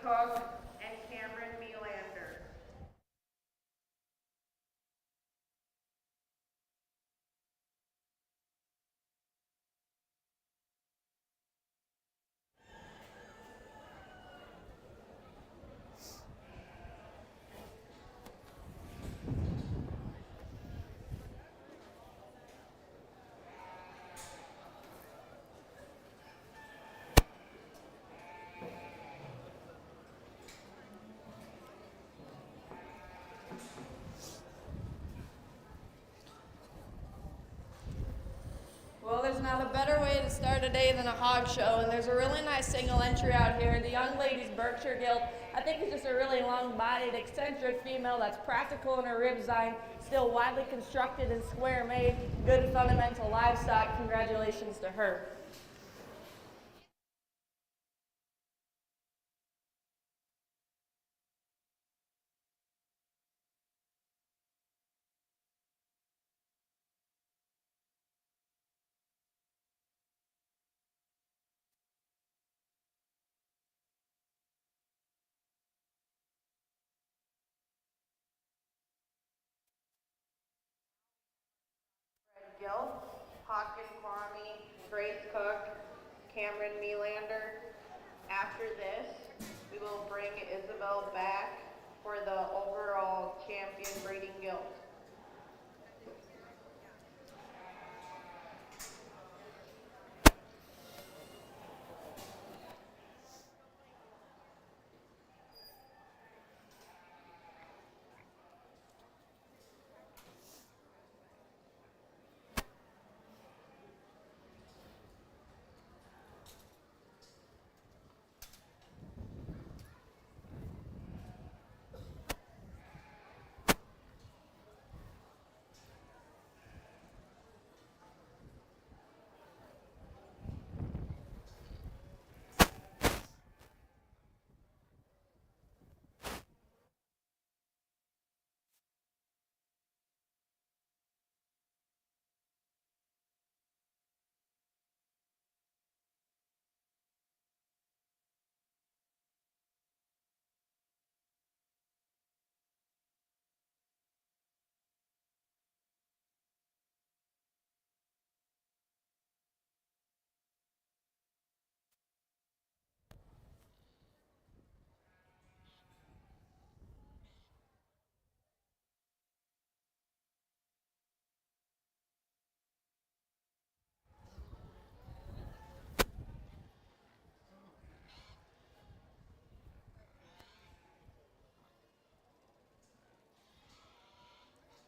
Cook, and Cameron Melander. Well, there's not a better way to start a day than a hog show, and there's a really nice single entry out here. The young lady's Berkshire Gilt. I think it's just a really long-bodied, eccentric female that's practical in her rib design, still widely constructed and square-made, good fundamental livestock. Congratulations to her. Gilt, Hawken Kwame, Grace Cook, Cameron Melander. After this, we will bring Isabel back for the overall champion breeding gilt.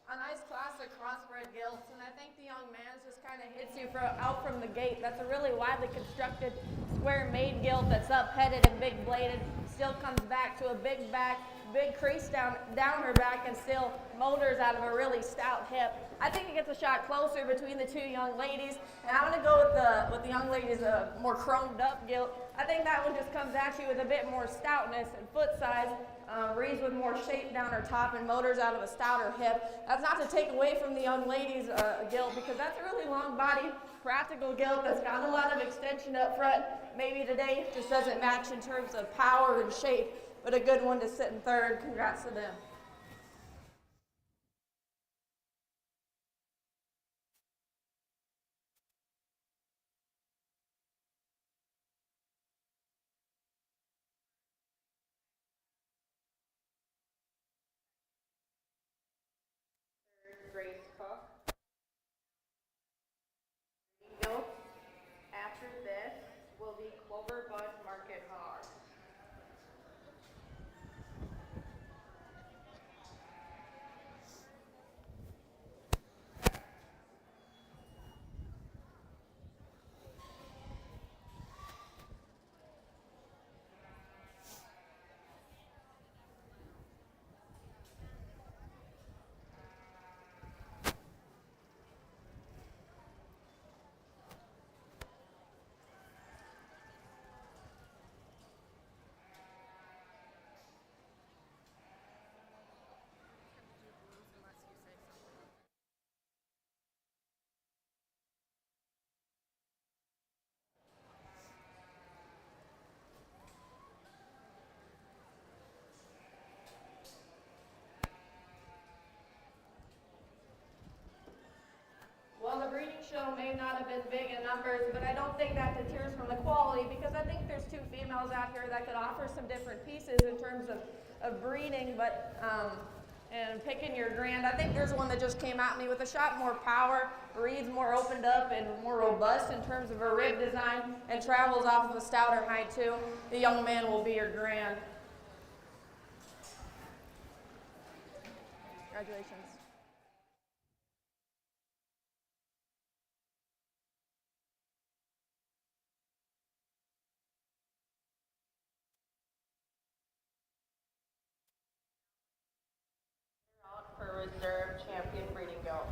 A nice classic crossbred gilt, and I think the young man's just kind of hits you out from the gate. That's a really widely constructed square-made gilt that's up-headed and big-bladed. Still comes back to a big back, big crease down her back, and still motors out of a really stout hip. I think it gets a shot closer between the two young ladies, and I'm going to go with the young lady's more chromed-up gilt. I think that one just comes at you with a bit more stoutness and foot size. Reads with more shape down her top and motors out of a stouter hip. That's not to take away from the young lady's gilt, because that's a really long body, practical gilt that's got a lot of extension up front. Maybe today just doesn't match in terms of power and shape, but a good one to sit in third. Congrats to them. Grace Cook. Gilt. After this will be Clover Bud Market Hog. may not have been big in numbers, but I don't think that deters from the quality because I think there's two females out here that could offer some different pieces in terms of breeding, but and picking your grand. I think there's one that just came at me with a shot more power, reads more opened up and more robust in terms of her rib design, and travels off of a stouter height too. The young man will be your grand. Congratulations. For reserve champion breeding goat.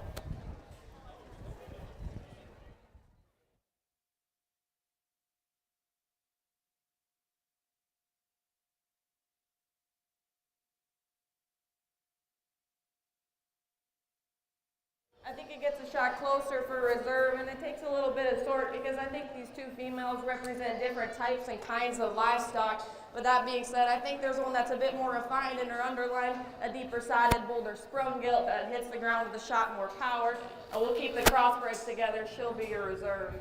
I think it gets a shot closer for reserve, and it takes a little bit of sort because I think these two females represent different types and kinds of livestock. With that being said, I think there's one that's a bit more refined in her underline, a deeper sided, bolder sprung gilt that hits the ground with a shot more power. And we'll keep the crossbreds together. She'll be your reserve.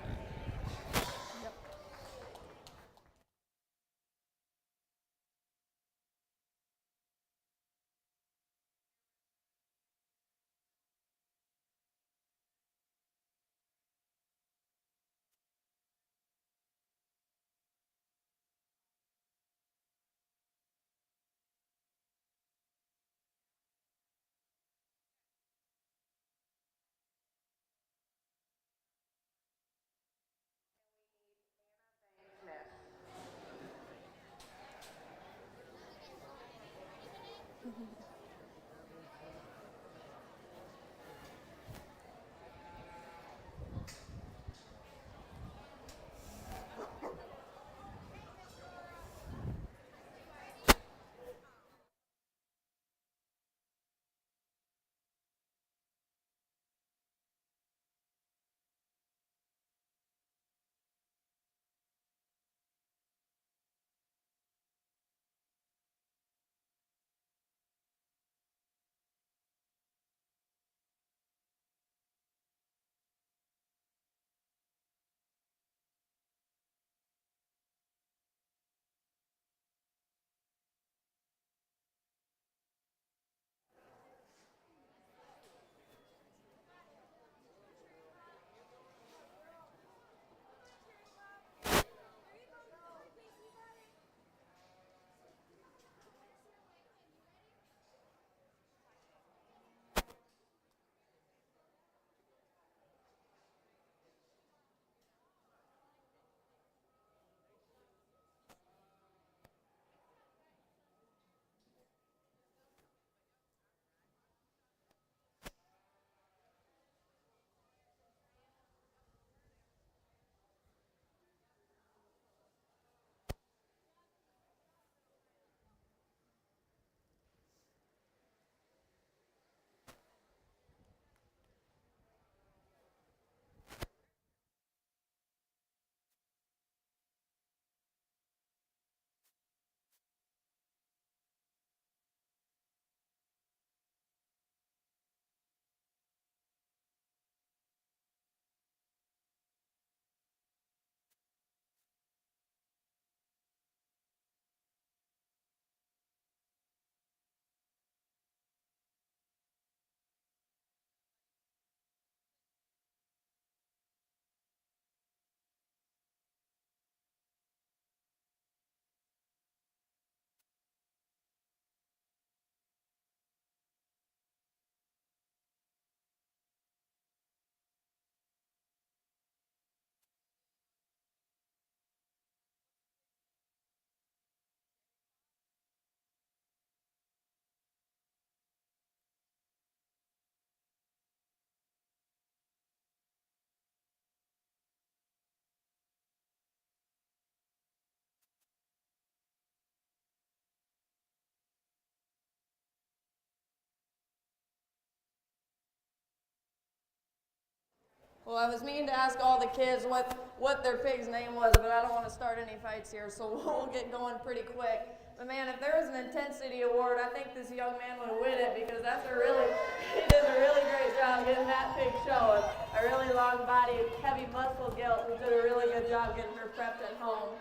Well, I was meaning to ask all the kids what their pig's name was, but I don't want to start any fights here, so we'll get going pretty quick. But man, if there was an intensity award, I think this young man would win it because that's a really, he does a really great job getting that pig showing. A really long body, heavy muscle gilt. He did a really good job getting her prepped at home.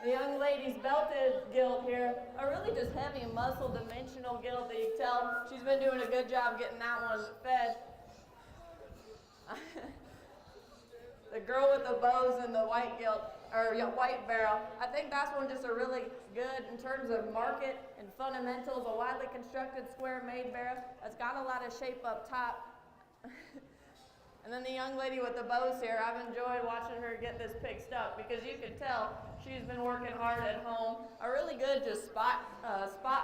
The young lady's belted gilt here, a really just heavy muscle dimensional gilt that you can tell she's been doing a good job getting that one fed. The girl with the bows and the white gilt, or white barrel, I think that's one just a really good in terms of market and fundamentals, a widely constructed square made barrel that's got a lot of shape up top. And then the young lady with the bows here, I've enjoyed watching her get this pig stuck because you can tell she's been working hard at home. A really good just spot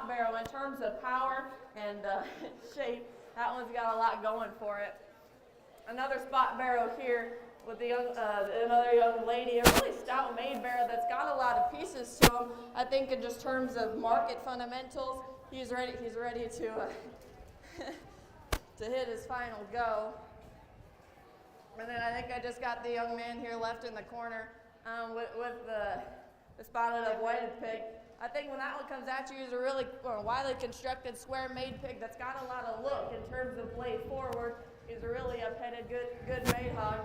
barrel in terms of power and shape. That one's got a lot going for it. Another spot barrel here with the another young lady, a really stout made barrel that's got a lot of pieces to him. I think in just terms of market fundamentals, he's ready to to hit his final go. And then I think I just got the young man here left in the corner with the spotted up whited pig. I think when that one comes at you, is a really widely constructed square made pig that's got a lot of look in terms of blade forward. He's a really up-headed, good made hog.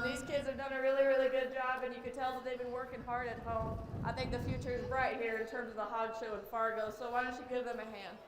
These kids have done a really, really good job, and you can tell that they've been working hard at home. I think the future is bright here in terms of the hog show in Fargo, so why don't you give them a hand?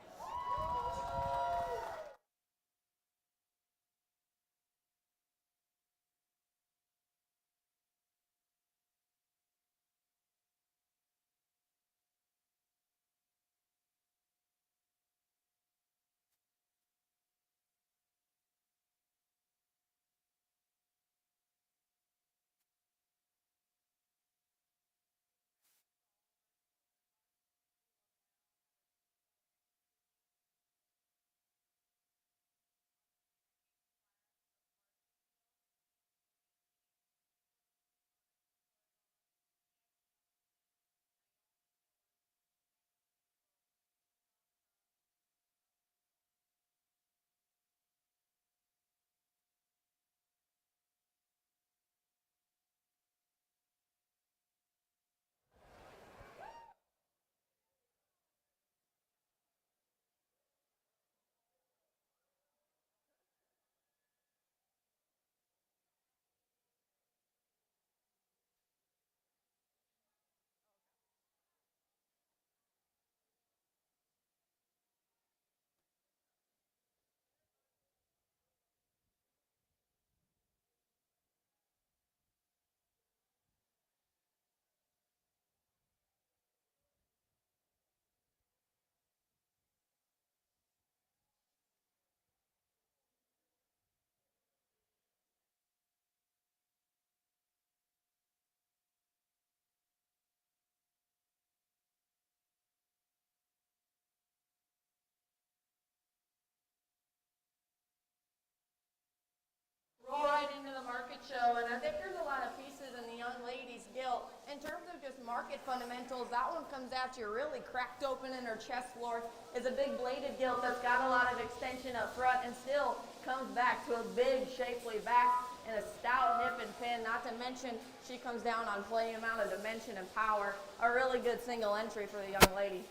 Roll right into the market show, and I think there's a lot of pieces in the young lady's gilt. In terms of just market fundamentals, that one comes at you really cracked open in her chest floor. Is a big bladed gilt that's got a lot of extension up front and still comes back to a big shapely back and a stout hip and pin. Not to mention she comes down on plenty amount of dimension and power. A really good single entry for the young lady.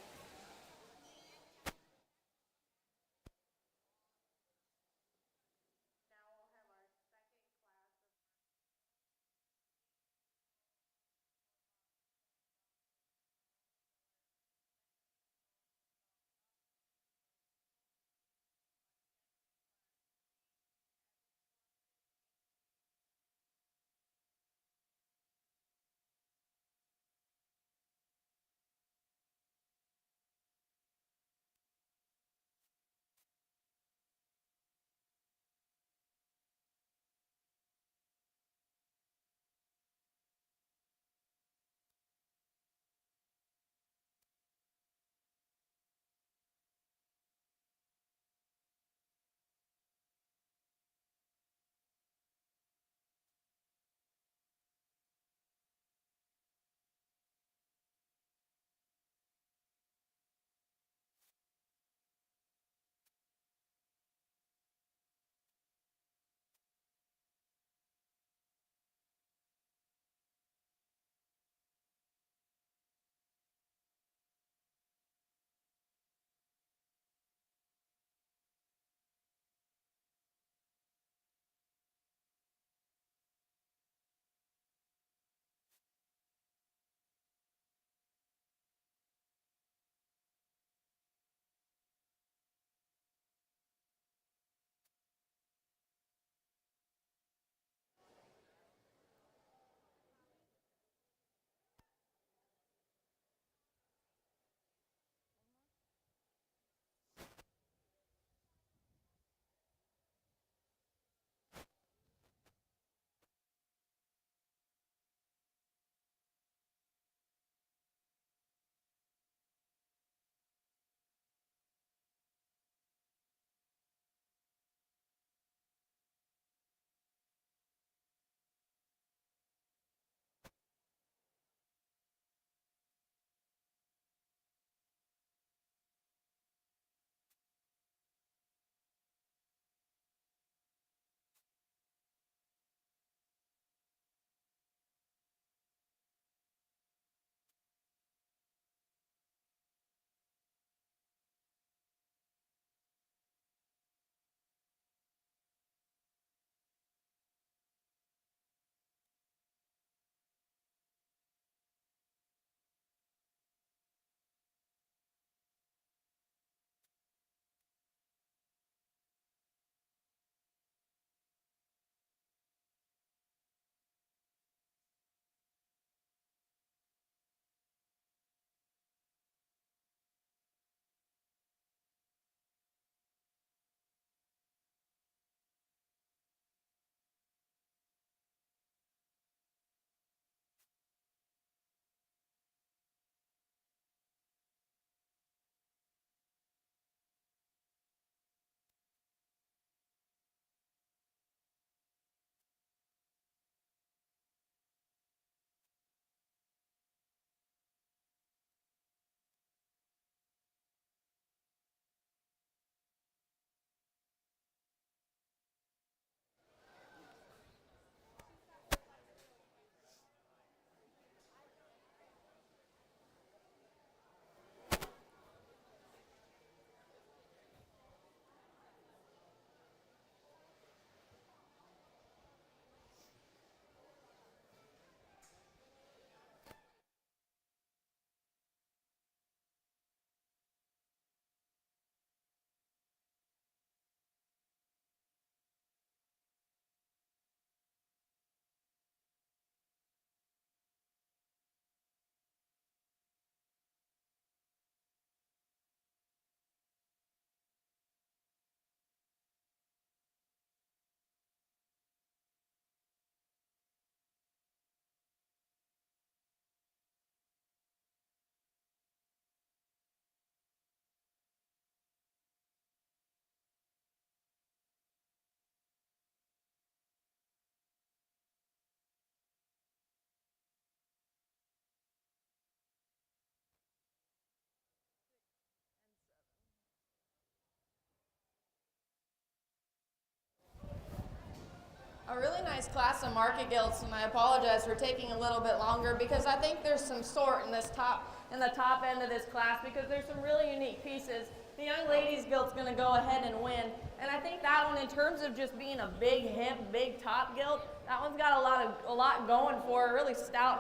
A really nice class of market gilts, and I apologize for taking a little bit longer because I think there's some sort in the top end of this class because there's some really unique pieces. The young ladies gilt's going to go ahead and win, and I think that one, in terms of just being a big hip, big top gilt, that one's got a lot going for it. Really stout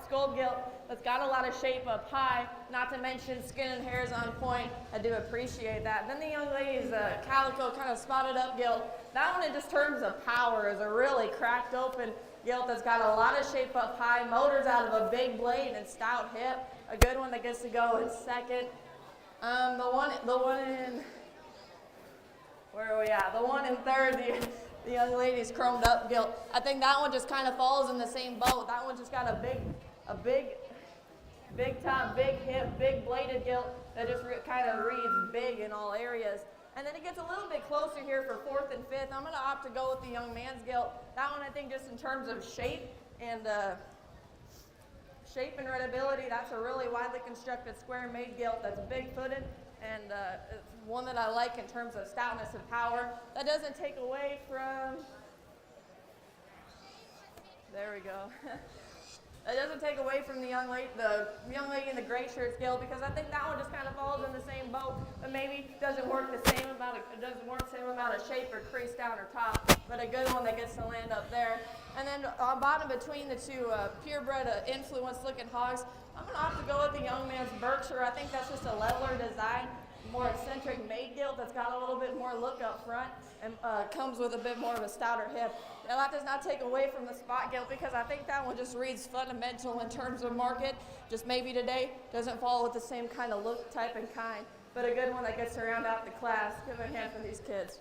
skull gilt that's got a lot of shape up high. Not to mention skin and hair is on point. I do appreciate that. Then the young ladies calico kind of spotted up gilt. That one, in just terms of power, is a really cracked open gilt that's got a lot of shape up high. Motors out of a big blade and stout hip. A good one that gets to go in second. The one in, where are we at? The one in third, the young lady's chromed up gilt. I think that one just kind of falls in the same boat. That one just got a big top, big hip, big bladed gilt that just kind of reads big in all areas. And then it gets a little bit closer here for fourth and fifth. I'm going to opt to go with the young man's gilt. That one, I think, just in terms of shape and readability, that's a really widely constructed square made gilt that's big-footed, and it's one that I like in terms of stoutness and power. That doesn't take away from, there we go. That doesn't take away from the young lady in the gray shirts gilt, because I think that one just kind of falls in the same boat, but maybe doesn't work the same amount of shape or crease down or top, but a good one that gets to land up there. And then on bottom between the two purebred influence looking hogs, I'm going to opt to go with the young man's Berkshire. I think that's just a leveler design, more eccentric made gilt that's got a little bit more look up front and comes with a bit more of a stouter hip. Now that does not take away from the spot gilt, because I think that one just reads fundamental in terms of market. Just maybe today doesn't follow with the same kind of look, type, and kind, but a good one that gets to round out the class. Give a hand for these kids.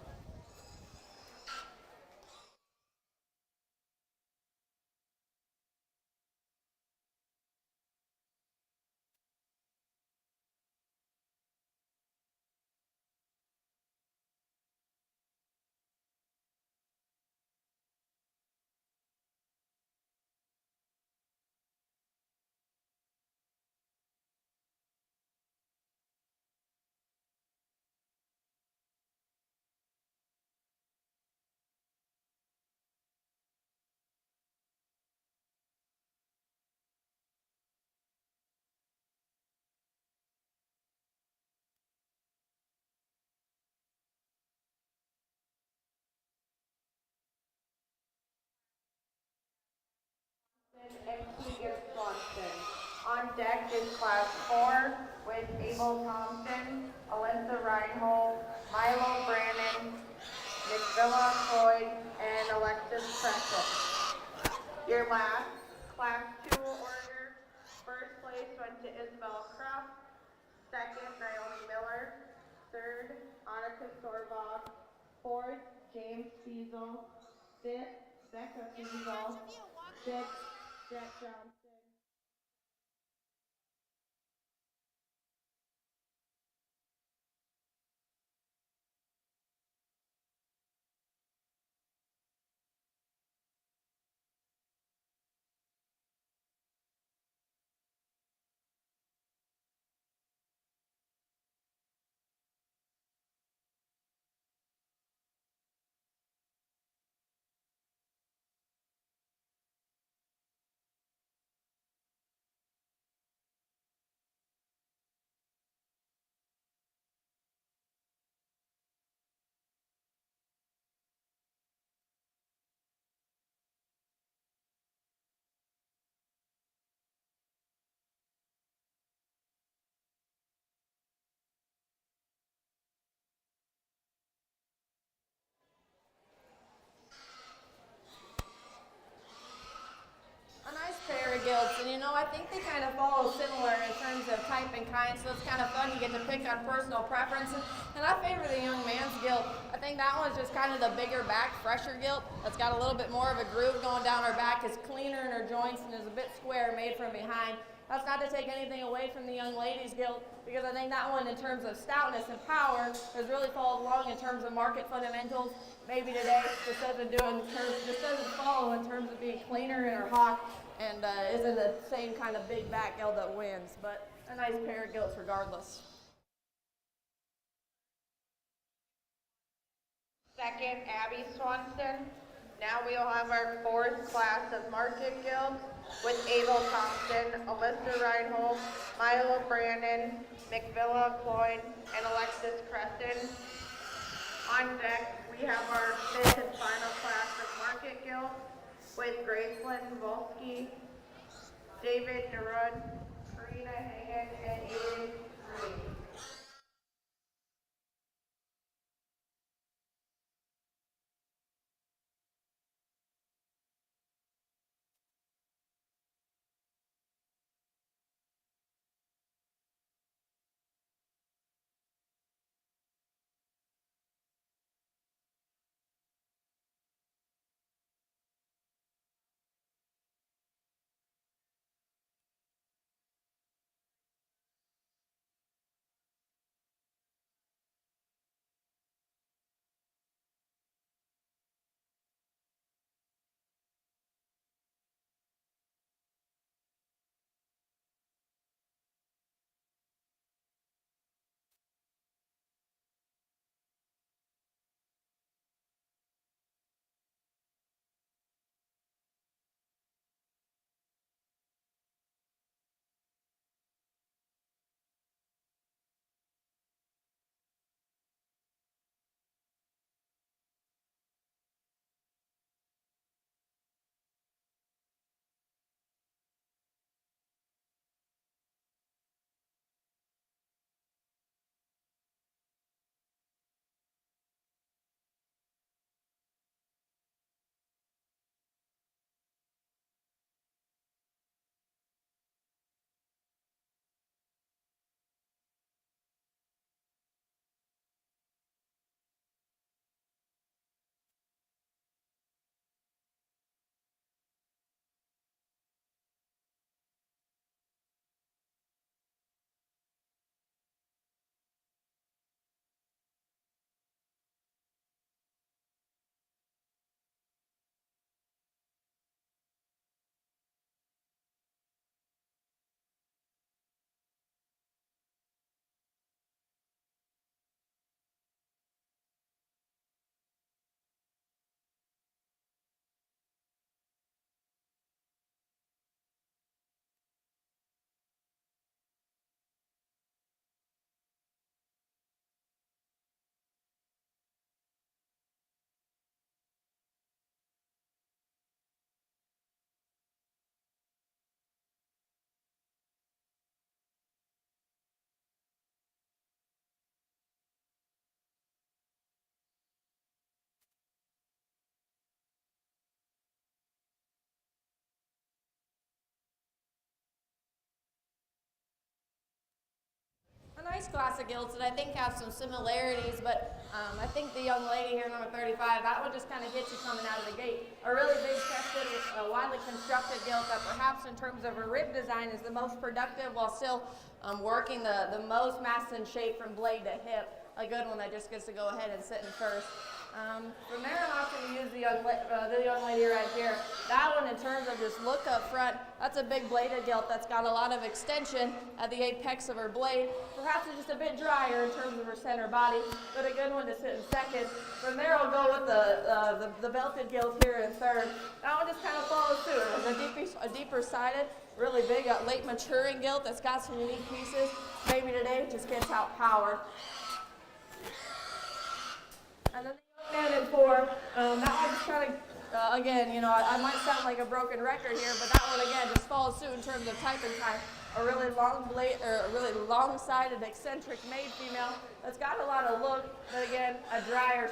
And Keegan Swanson. On deck is Class 4 with Abel Thompson, Alyssa Reinhold, Milo Brannon, McVilla Floyd, and Alexis Preston. Your last Class 2 order, first place went to Isabel Krupp, second Naomi Miller, third Annika Sorbach, fourth James Fiesel, fifth Becca Fiesel, sixth Jet Johnson. Gilts, and I think they kind of follow similar in terms of type and kind, so it's kind of fun. You get to pick on personal preferences, and I favor the young man's gilt. I think that one's just kind of the bigger back, fresher gilt that's got a little bit more of a groove going down her back, is cleaner in her joints, and is a bit square made from behind. That's not to take anything away from the young lady's gilt, because I think that one, in terms of stoutness and power, has really followed along in terms of market fundamentals. Maybe today just doesn't follow in terms of being cleaner in her hock, and isn't the same kind of big back gilt that wins, but a nice pair of gilts regardless. Second, Abby Swanson. Now we will have our fourth class of market guild with Abel Thompson, Alyssa Reinhold, Milo Brandon, McVilla Cloyd, and Alexis Crescent. On deck, we have our fifth and final class of market guild with Gracelyn Volsky, David Nerud, Karina Hagan, and Aiden Green. A nice class of gilts that I think have some similarities, but I think the young lady here, number 35, that would just kind of hit you coming out of the gate. A really big chested, widely constructed gilt that perhaps in terms of her rib design is the most productive while still working the most mass and shape from blade to hip. A good one that just gets to go ahead and sit in first. From there, I'm going to use the young lady right here. That one, in terms of just look up front, that's a big bladed gilt that's got a lot of extension at the apex of her blade. Perhaps it's just a bit drier in terms of her center body, but a good one to sit in second. From there, I'll go with the belted gilt here in third. That one just kind of follows suit. A deeper sided, really big, late maturing gilt that's got some unique pieces. Maybe today just gets out power. And then the young man in four, that one just kind of, again, you know, I might sound like a broken record here, but that one again just follows suit in terms of type and time. A really long blade, or a really long-sided, eccentric made female that's got a lot of look, but again, a drier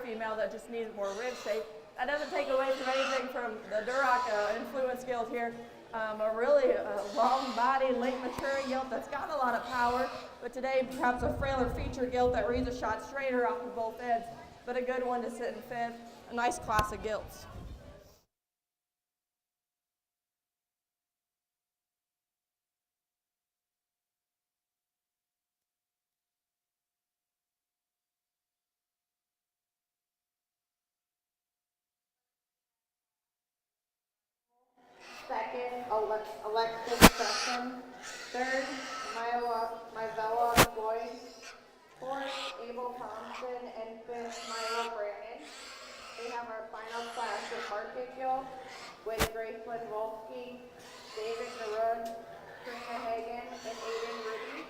female that just needs more rib shape. That doesn't take away from anything from the Duroc influence gilt here. A really long body, late maturing gilt that's got a lot of power, but today perhaps a frailer feature gilt that reads a shot straighter off of both ends, but a good one to sit in fifth. A nice class of gilts. Second, Alexis Crescent. Third, Myvella Floyd. Fourth, Abel Thompson. And fifth, Milo Brandon. we have our final class of market guild with Graceland Wolski, David Narud, Trina Hagan, and Aiden Ruby.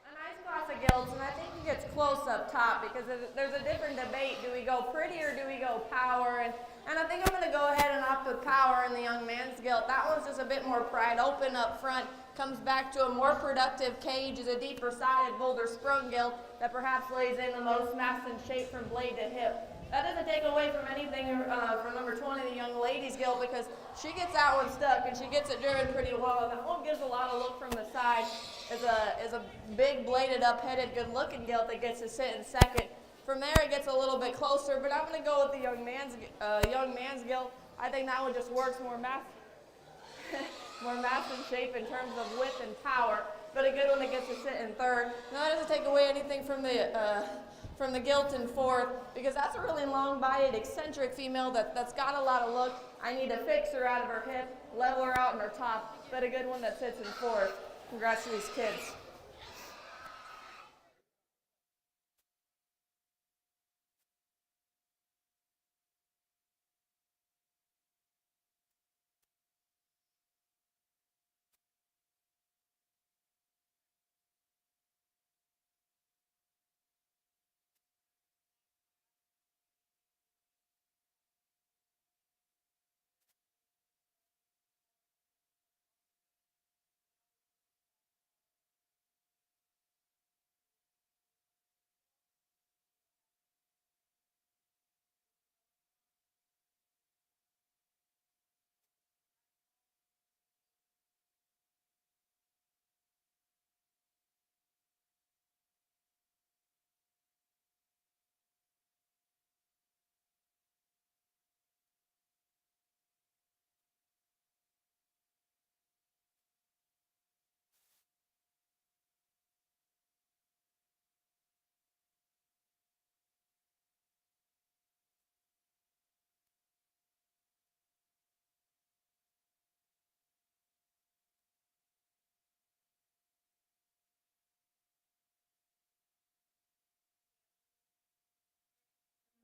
A nice class of gilts, and I think it gets close up top because there's a different debate. Do we go pretty or do we go power? And I think I'm going to go ahead and opt with power in the young man's gilt. That one's just a bit more pried open up front. Comes back to a more productive cage, is a deeper sided boulder sprung gilt that perhaps lays in the most mass and shape from blade to hip. That doesn't take away from anything from number 20, the young lady's gilt, because she gets that one stuck and she gets it driven pretty well. That one gives a lot of look from the side. Is a big bladed up-headed, good-looking gilt that gets to sit in second. From there, it gets a little bit closer, but I'm going to go with the young man's gilt. I think that one just works more mass, more mass and shape in terms of width and power, but a good one that gets to sit in third. Now, that doesn't take away anything from the gilt in fourth, because that's a really long-bodied, eccentric female that's got a lot of look. I need to fix her out of her hip, level her out in her top, but a good one that sits in fourth. Congrats to these kids.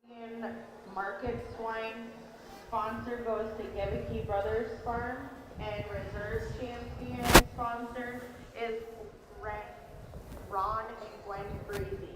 In market swine sponsor goes to Gebeke Brothers Farm, and reserve champion sponsor is Ron and Gwen Breezy.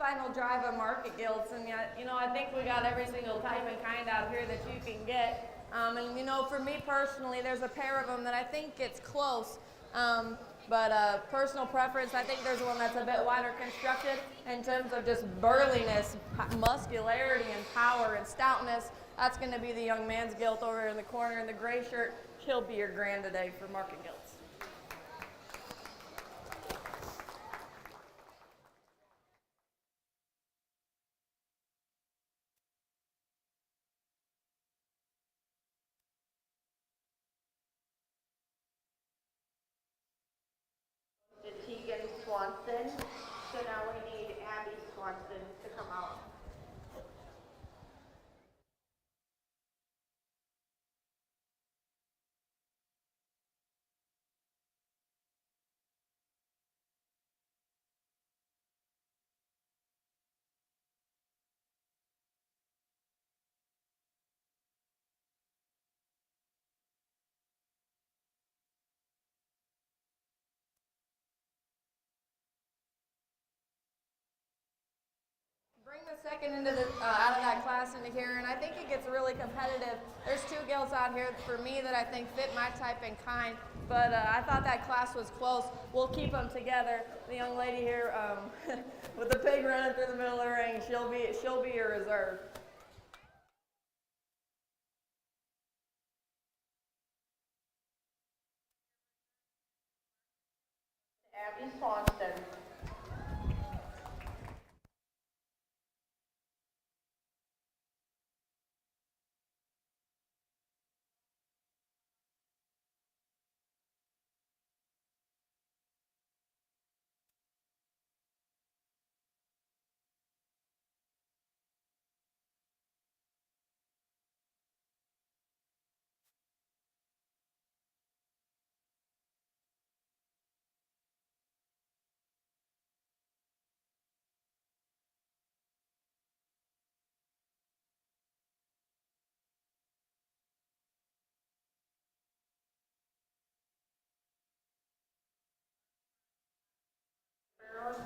final drive of market gilts, and yet, I think we got every single type and kind out here that you can get. And for me personally, there's a pair of them that I think gets close. But personal preference, I think there's one that's a bit wider constructed in terms of just burliness, muscularity, and power and stoutness. That's going to be the young man's gilt over in the corner in the gray shirt. He'll be your grand today for market gilts. To Tegan Swanson. So now we need Abby Swanson to come out. Bring the second into out of that class into here, and I think it gets really competitive. There's two gilts out here for me that I think fit my type and kind, but I thought that class was close. We'll keep them together. The young lady here with the pig running through the middle of the ring, she'll be your reserve. Abby Swanson.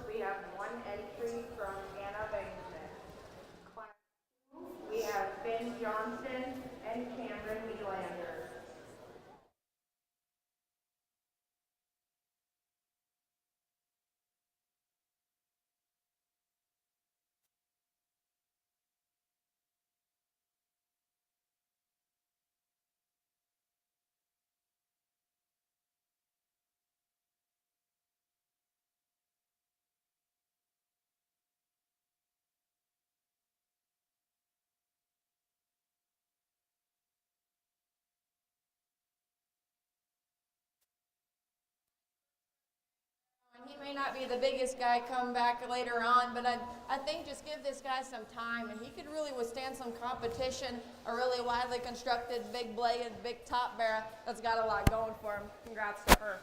We have one entry from Anna Bankman. Class 2, we have Finn Johnson and Cameron Nylander. He may not be the biggest guy come back later on, but I think just give this guy some time, and he could really withstand some competition. A really widely constructed, big bladed, big top barrel that's got a lot going for him. Congrats to her.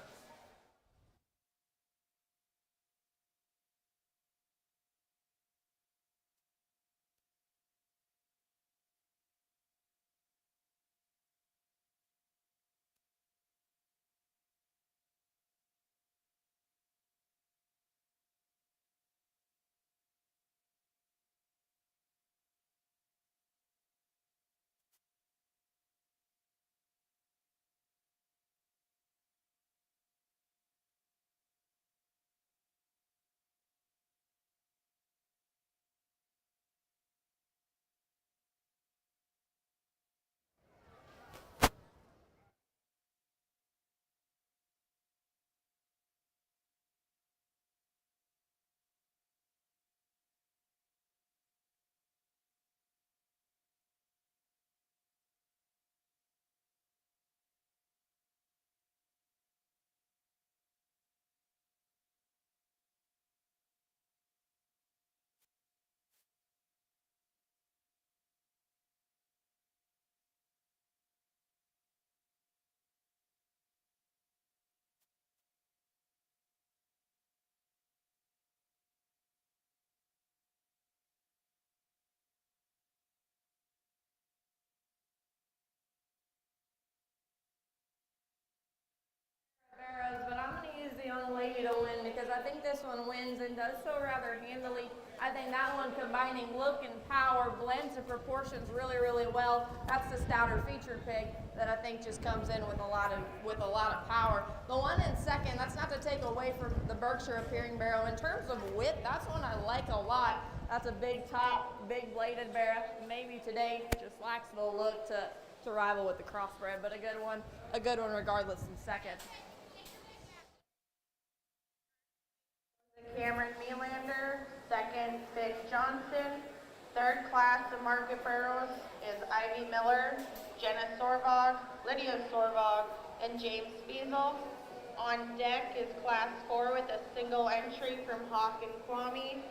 But I'm going to use the young lady to win because I think this one wins and does so rather handily. I think that one combining look and power blends the proportions really, really well. That's the stouter featured pig that I think just comes in with a lot of power. The one in second, that's not to take away from the Berkshire appearing barrow. In terms of width, that's one I like a lot. That's a big top, big bladed barrow. Maybe today just lacks the look to rival with the crossbred, but a good one regardless in second. Cameron Melander, second Vic Johnson, third class of market barrels is Ivy Miller, Jenna Sorvog, Lydia Sorvog, and James Spiesel. On deck is class 4 with a single entry from Hawk and Kwame.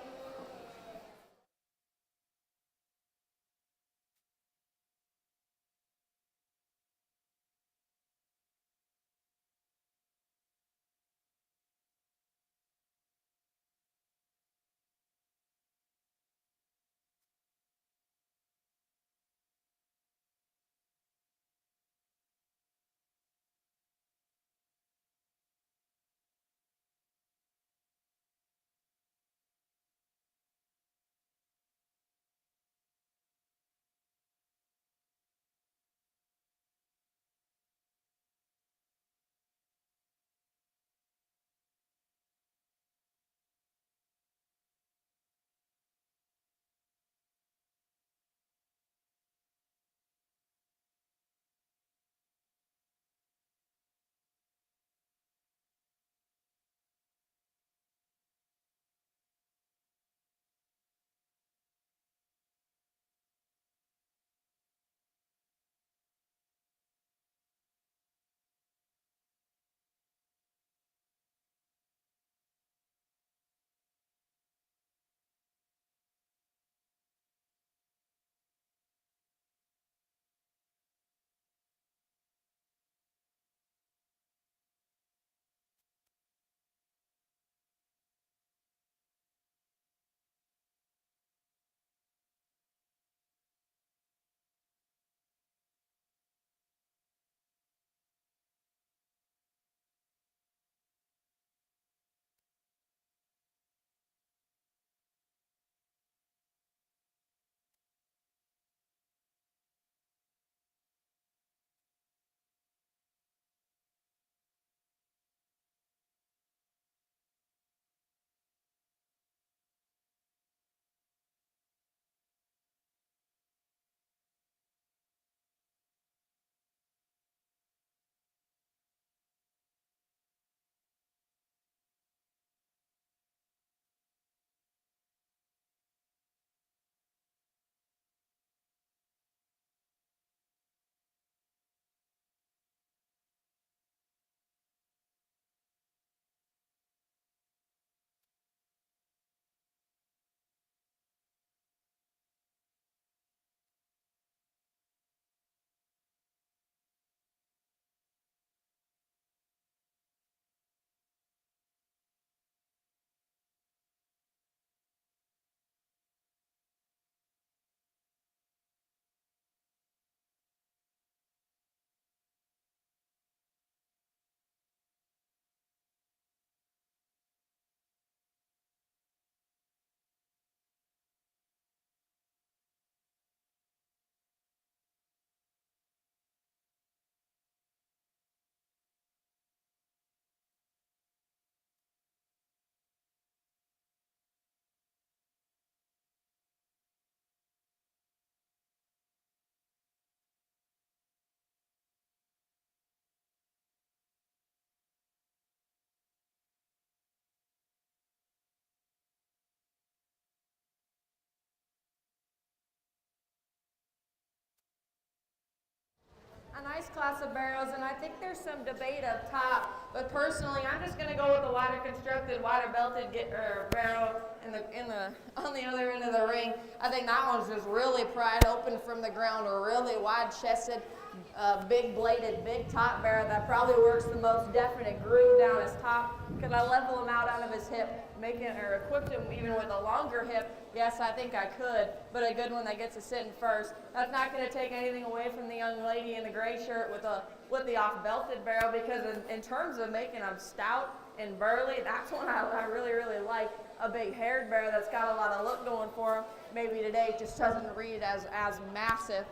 A nice class of barrows, and I think there's some debate up top. But personally, I'm just going to go with the wider constructed, wider belted barrow on the other end of the ring. I think that one's just really pried open from the ground, or really wide chested. big bladed, big top bear that probably works the most definite groove down his top. Could I level him out of his hip, making or equip him even with a longer hip? Yes, I think I could, but a good one that gets to sit in first. That's not going to take anything away from the young lady in the gray shirt with the off-belted barrel, because in terms of making them stout and burly, that's one I really, really like. A big haired bear that's got a lot of look going for him. Maybe today it just doesn't read as massive.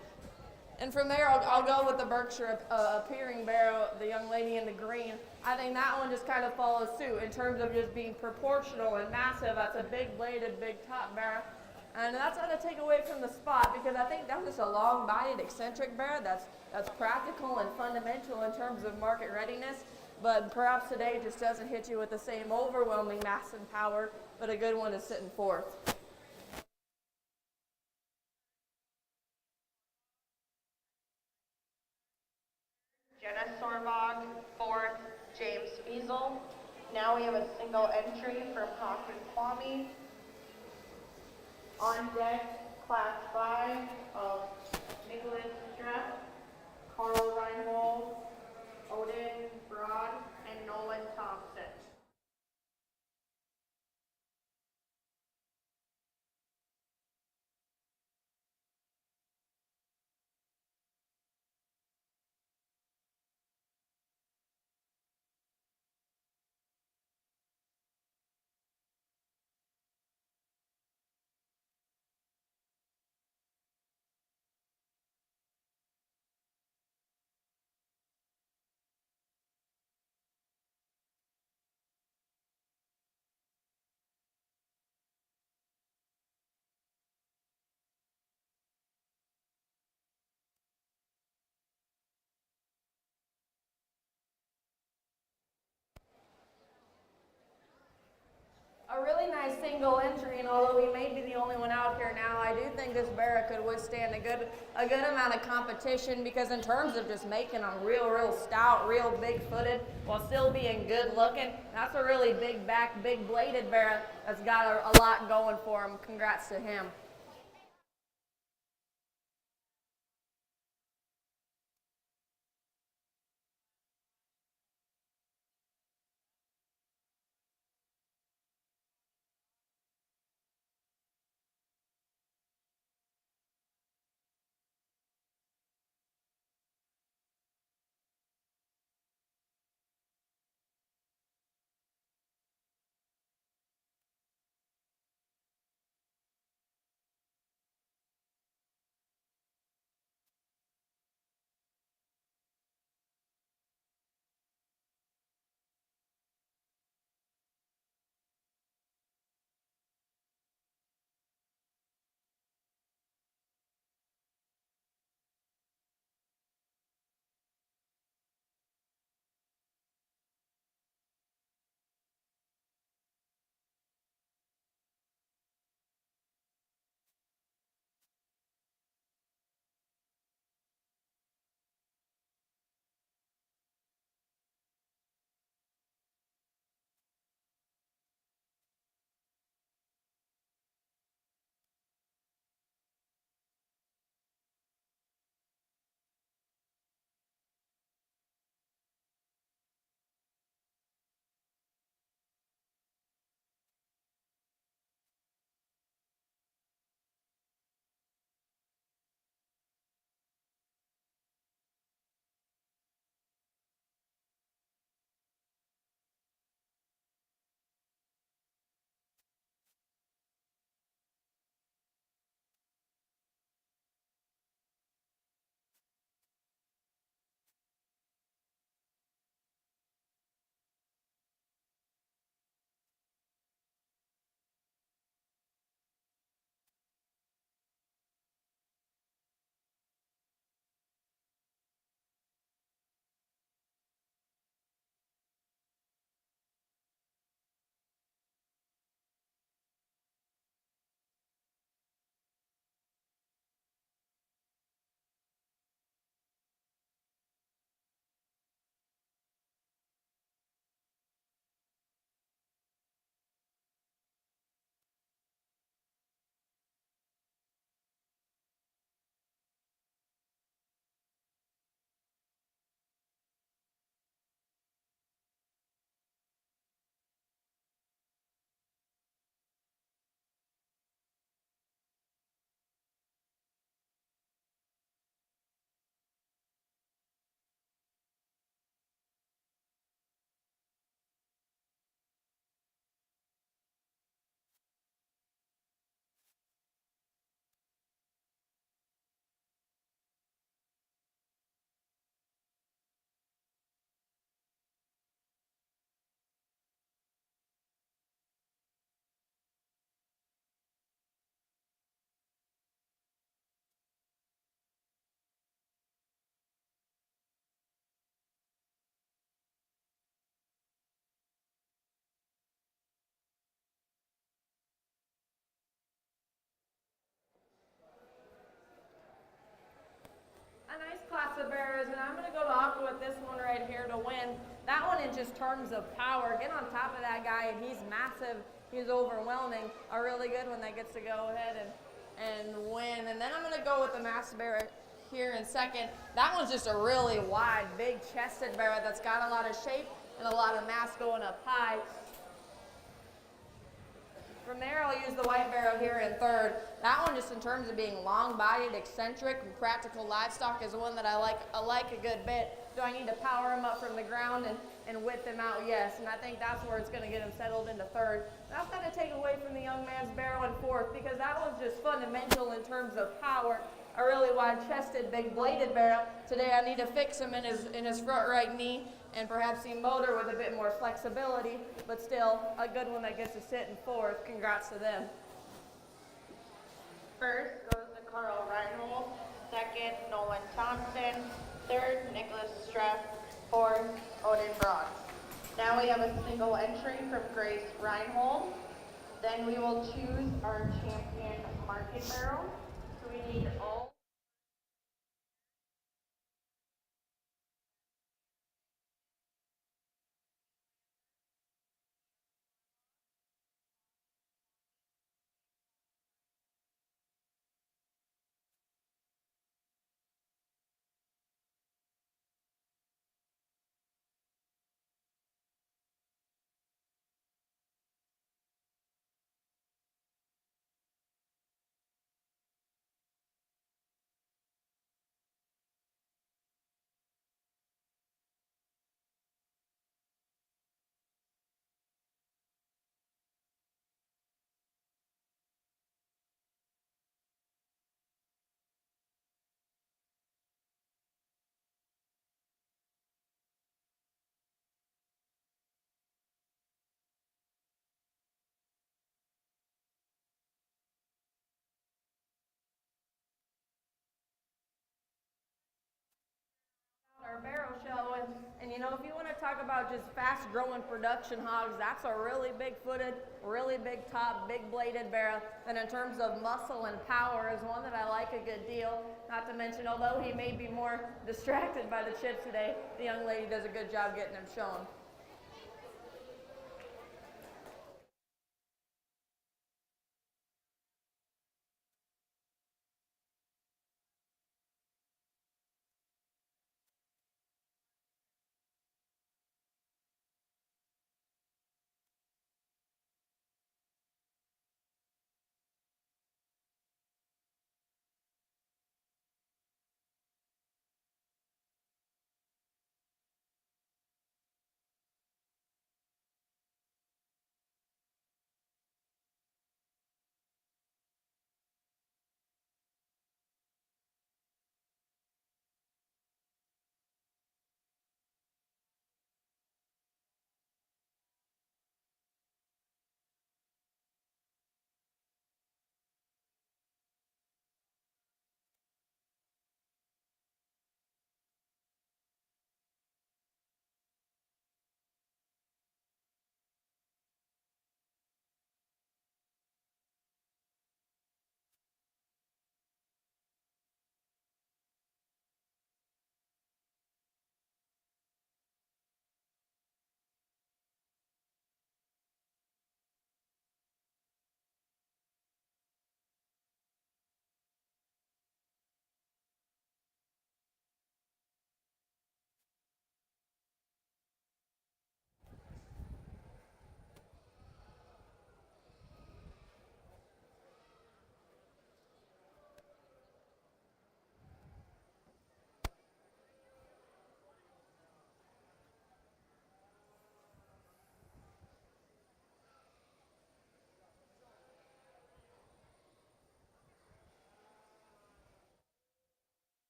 And from there, I'll go with the Berkshire appearing barrel, the young lady in the green. I think that one just kind of follows suit in terms of just being proportional and massive. That's a big bladed, big top barrel. And that's not to take away from the spot, because I think that's just a long-bodied, eccentric bear that's practical and fundamental in terms of market readiness. But perhaps today it just doesn't hit you with the same overwhelming mass and power, but a good one is sitting fourth. Jenna Sorbog, fourth, James Feasel. Now we have a single entry from Hawk and Kwame. On deck, class 5 of Nicholas Streff, Carl Reinhold, Odin Broad, and Nolan Thompson. A really nice single entry, and although he may be the only one out here now, I do think this bear could withstand a good amount of competition, because in terms of just making them real stout, real big-footed, while still being good-looking, that's a really big back, big bladed bear that's got a lot going for him. Congrats to him. That one in just terms of power, get on top of that guy, and he's massive, he's overwhelming. A really good one that gets to go ahead and win. And then I'm gonna go with the masked bear here in second. That one's just a really wide, big chested bear that's got a lot of shape and a lot of mass going up high. From there, I'll use the white barrow here in third. That one, just in terms of being long-bodied, eccentric, and practical livestock, is one that I like a good bit. Do I need to power him up from the ground and whip him out? Yes, and I think that's where it's going to get him settled into third. That's going to take away from the young man's barrow in fourth, because that one's just fundamental in terms of power. A really wide-chested, big-bladed barrow. Today, I need to fix him in his front right knee, and perhaps see motor with a bit more flexibility, but still a good one that gets to sit in fourth. Congrats to them. First goes to Carl Reinhold, second Nolan Thompson, third Nicholas Streff, fourth Odin Braun. Now we have a single entry from Grace Reinhold. Then we will choose our champion market barrel. So we need all our barrow show, and you know, if you want to talk about just fast growing production hogs, that's a really big footed, really big top, big bladed barrow. And in terms of muscle and power, is one that I like a good deal. Not to mention, although he may be more distracted by the chips today, the young lady does a good job getting him shown.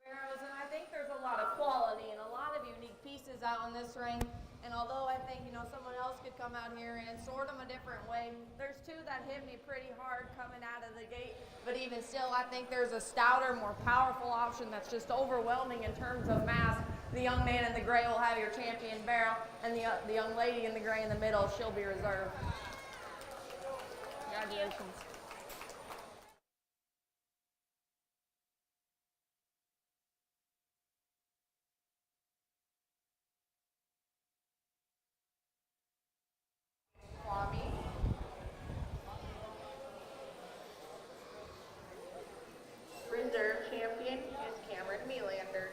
Barrows, and I think there's a lot of quality and a lot of unique pieces out in this ring. And And although I think, someone else could come out here and sort them a different way, there's two that hit me pretty hard coming out of the gate. But even still, I think there's a stouter, more powerful option that's just overwhelming in terms of mass. The young man in the gray will have your champion barrel, and the young lady in the gray in the middle, she'll be reserved. Congratulations. Kwame. Reserve champion is Cameron Melander.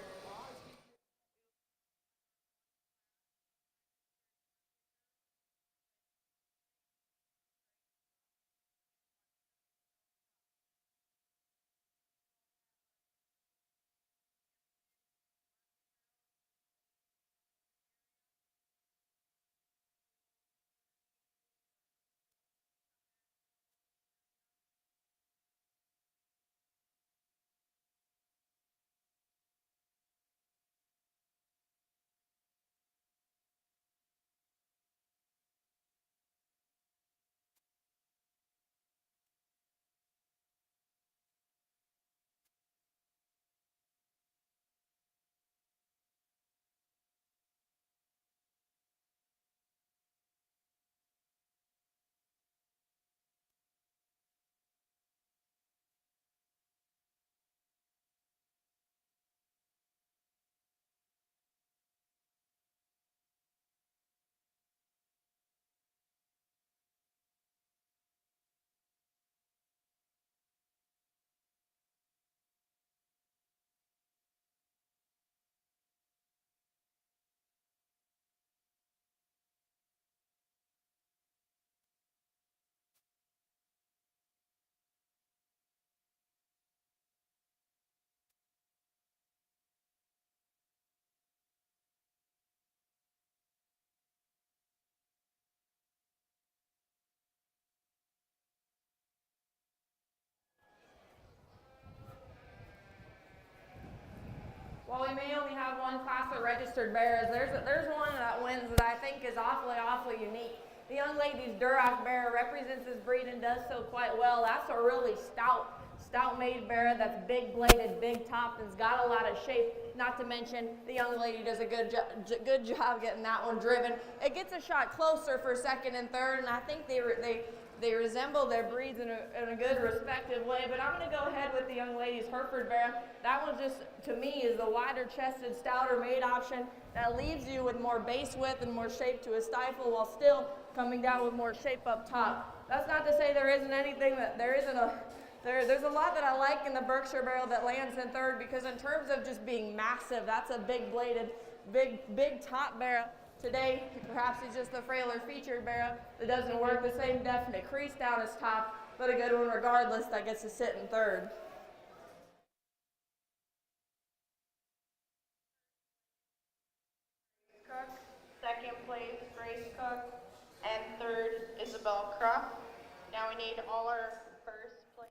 While we may only have one class of registered bearers, there's one that wins that I think is awfully unique. The young lady's Duroc bearer represents this breed and does so quite well. That's a really stout made bearer that's big bladed, big topped, and's got a lot of shape. Not to mention, the young lady does a good job getting that one driven. It gets a shot closer for second and third, and I think they resemble their breeds in a good respective way, but I'm going to go ahead with the young lady's Hereford bear. That one just, to me, is the wider chested, stouter made option that leaves you with more base width and more shape to a stifle while still coming down with more shape up top. That's not to say there isn't anything that there's a lot that I like in the Berkshire barrel that lands in third, because in terms of just being massive, that's a big bladed, big top barrel. Today, perhaps it's just the frailer featured barrel that doesn't work the same definite crease down his top, but a good one regardless that gets to sit in third. Cook. Second place, Grace Cook. And third, Isabel Cruff. Now we need all our first place.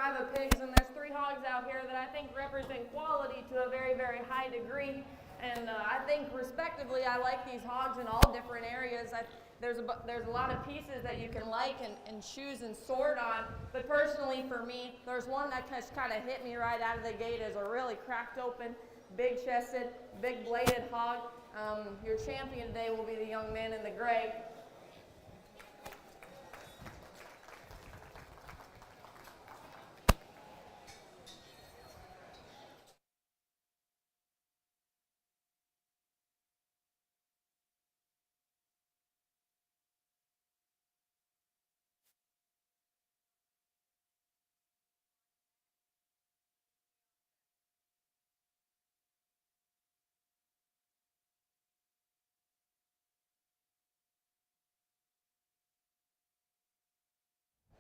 survive of pigs, and there's 3 hogs out here that I think represent quality to a very, very high degree. And I think respectively, I like these hogs in all different areas. There's a lot of pieces that you can like and choose and sort on. But personally for me, there's one that just kind of hit me right out of the gate as a really cracked open, big chested, big bladed hog. Your champion today will be the young man in the gray.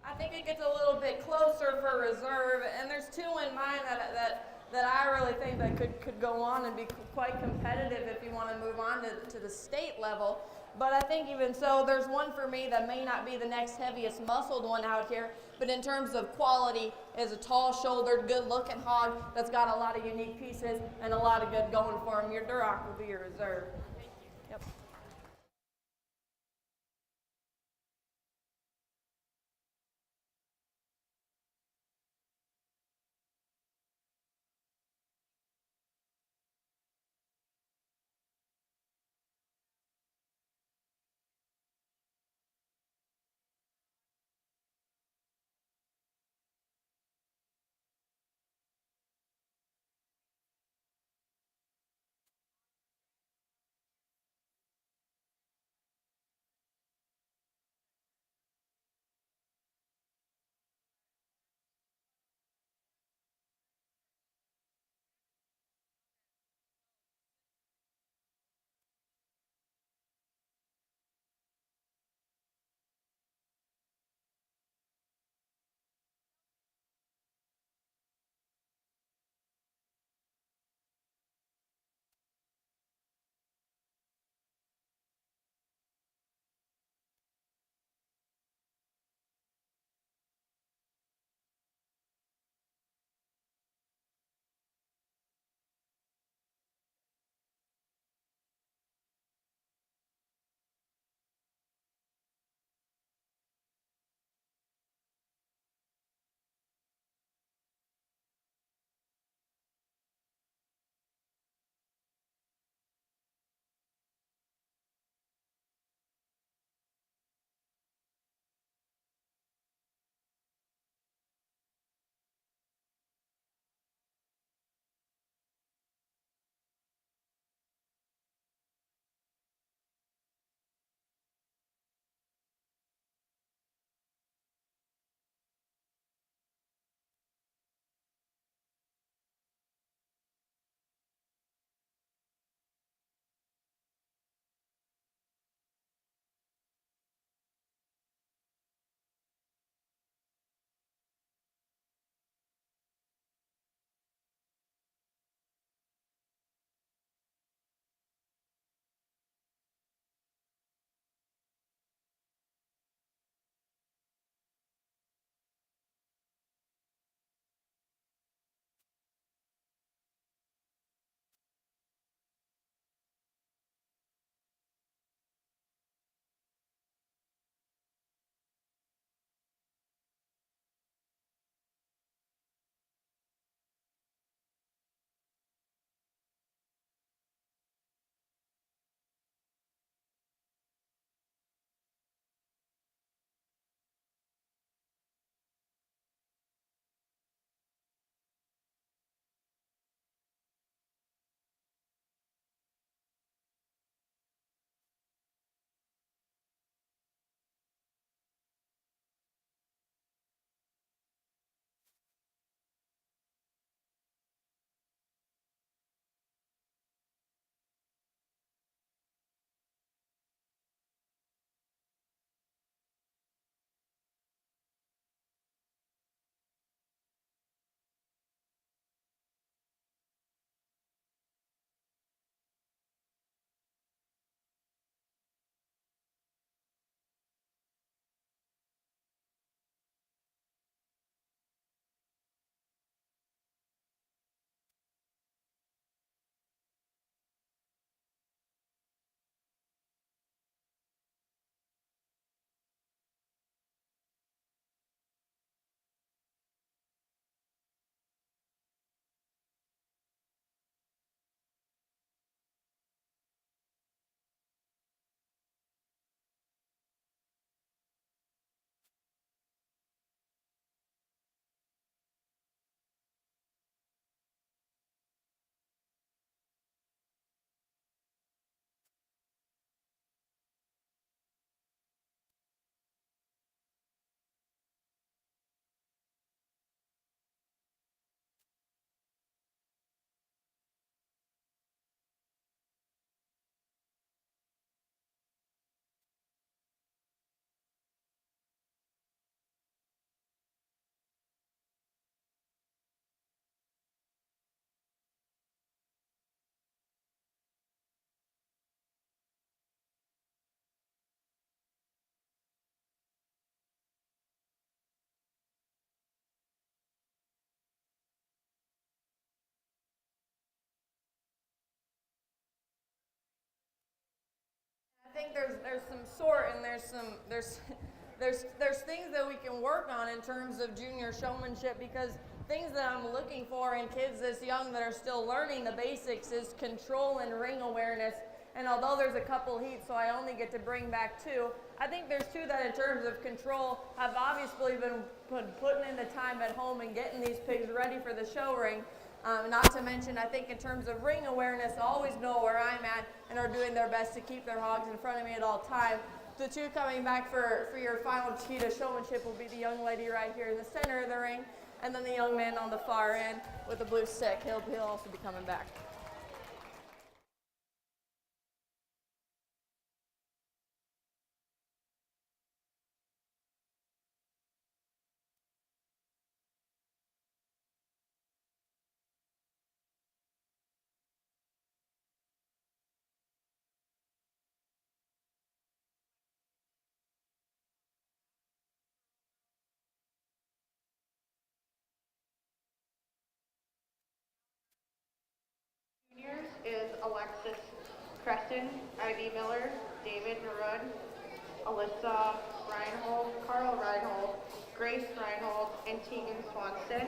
I think it gets a little bit closer for reserve, and there's 2 in mind that I really think that could go on and be quite competitive if you want to move on to the state level. But I think even so, there's one for me that may not be the next heaviest muscled one out here, but in terms of quality is a tall-shouldered, good-looking hog that's got a lot of unique pieces and a lot of good going for him. Your Duroc will be your reserve. Yep. think there's some sort and there's things that we can work on in terms of junior showmanship, because things that I'm looking for in kids this young that are still learning the basics is control and ring awareness. And although there's a couple heats, so I only get to bring back two, I think there's two that in terms of control have obviously been putting in the time at home and getting these pigs ready for the show ring. Not to mention, I think in terms of ring awareness, always know where I'm at and are doing their best to keep their hogs in front of me at all times. The two coming back for your final cheetah showmanship will be the young lady right here in the center of the ring, and then the young man on the far end with the blue stick. He'll also be coming back. Juniors is Alexis Creston, Ivy Miller, David Narud, Alyssa Reinhold, Carl Reinhold, Grace Reinhold, and Tegan Swanson.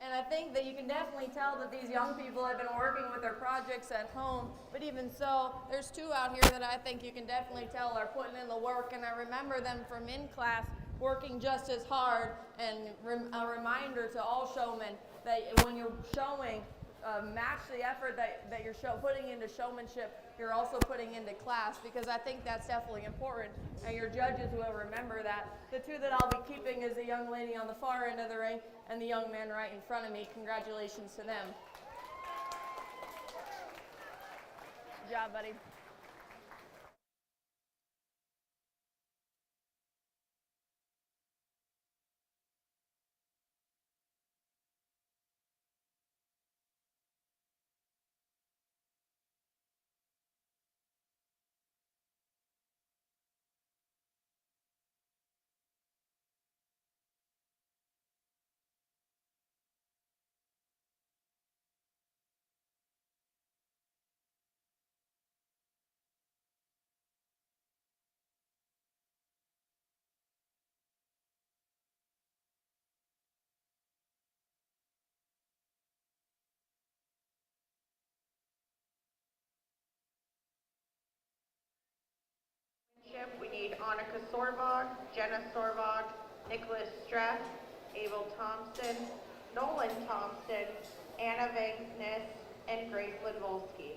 And I think that you can definitely tell that these young people have been working with their projects at home, but even so, there's two out here that I think you can definitely tell are putting in the work, and I remember them from in class working just as hard, and a reminder to all showmen that when you're showing, match the effort that you're putting into showmanship, you're also putting into class, because I think that's definitely important, and your judges will remember that. The two that I'll be keeping is the young lady on the far end of the ring and the young man right in front of me. Congratulations to them. Good job, buddy. Monica Sorbach, Jenna Sorbach, Nicholas Streff, Abel Thompson, Nolan Thompson, Anna Vagness, and Graceland Volsky.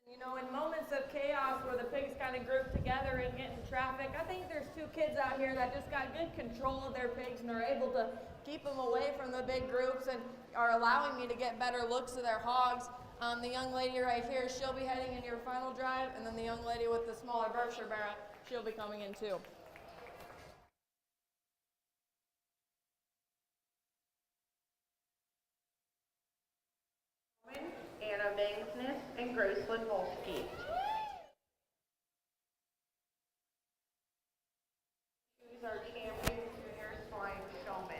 You know, in moments of chaos where the pigs kind of group together and get in traffic, I think there's two kids out here that just got good control of their pigs and are able to keep them away from the big groups and are allowing me to get better looks of their hogs. The young lady right here, she'll be heading in your final drive, and then the young lady with the smaller Berkshire Barrett, she'll be coming in too. Anna Vagness, and Graceland Volsky. Choose our champion junior swine showman.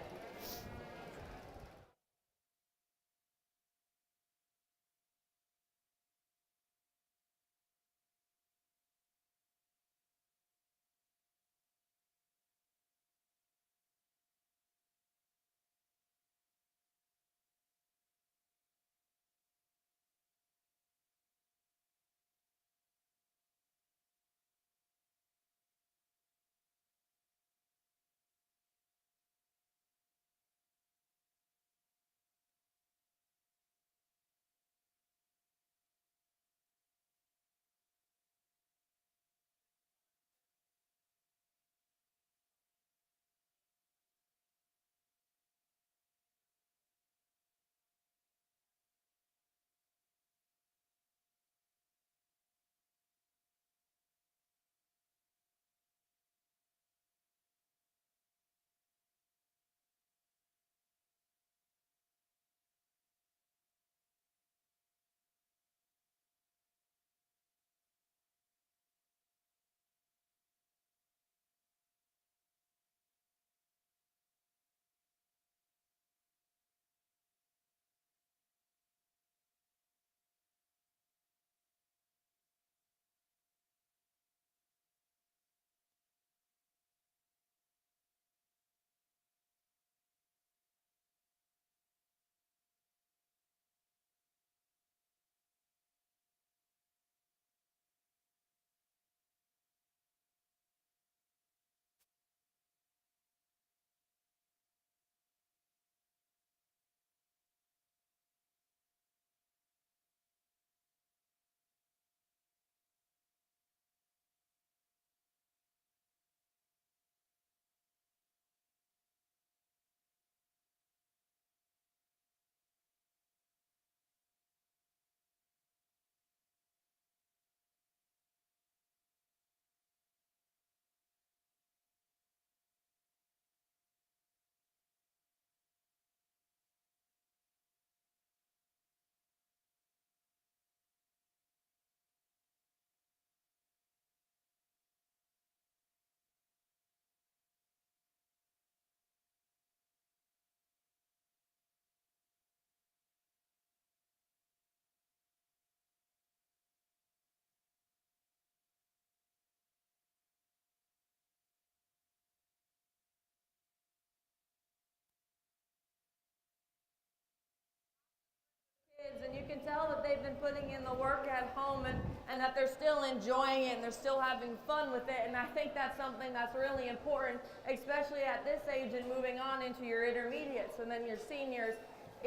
can tell that they've been putting in the work at home and that they're still enjoying it and they're still having fun with it. And I think that's something that's really important, especially at this age and moving on into your intermediates and then your seniors.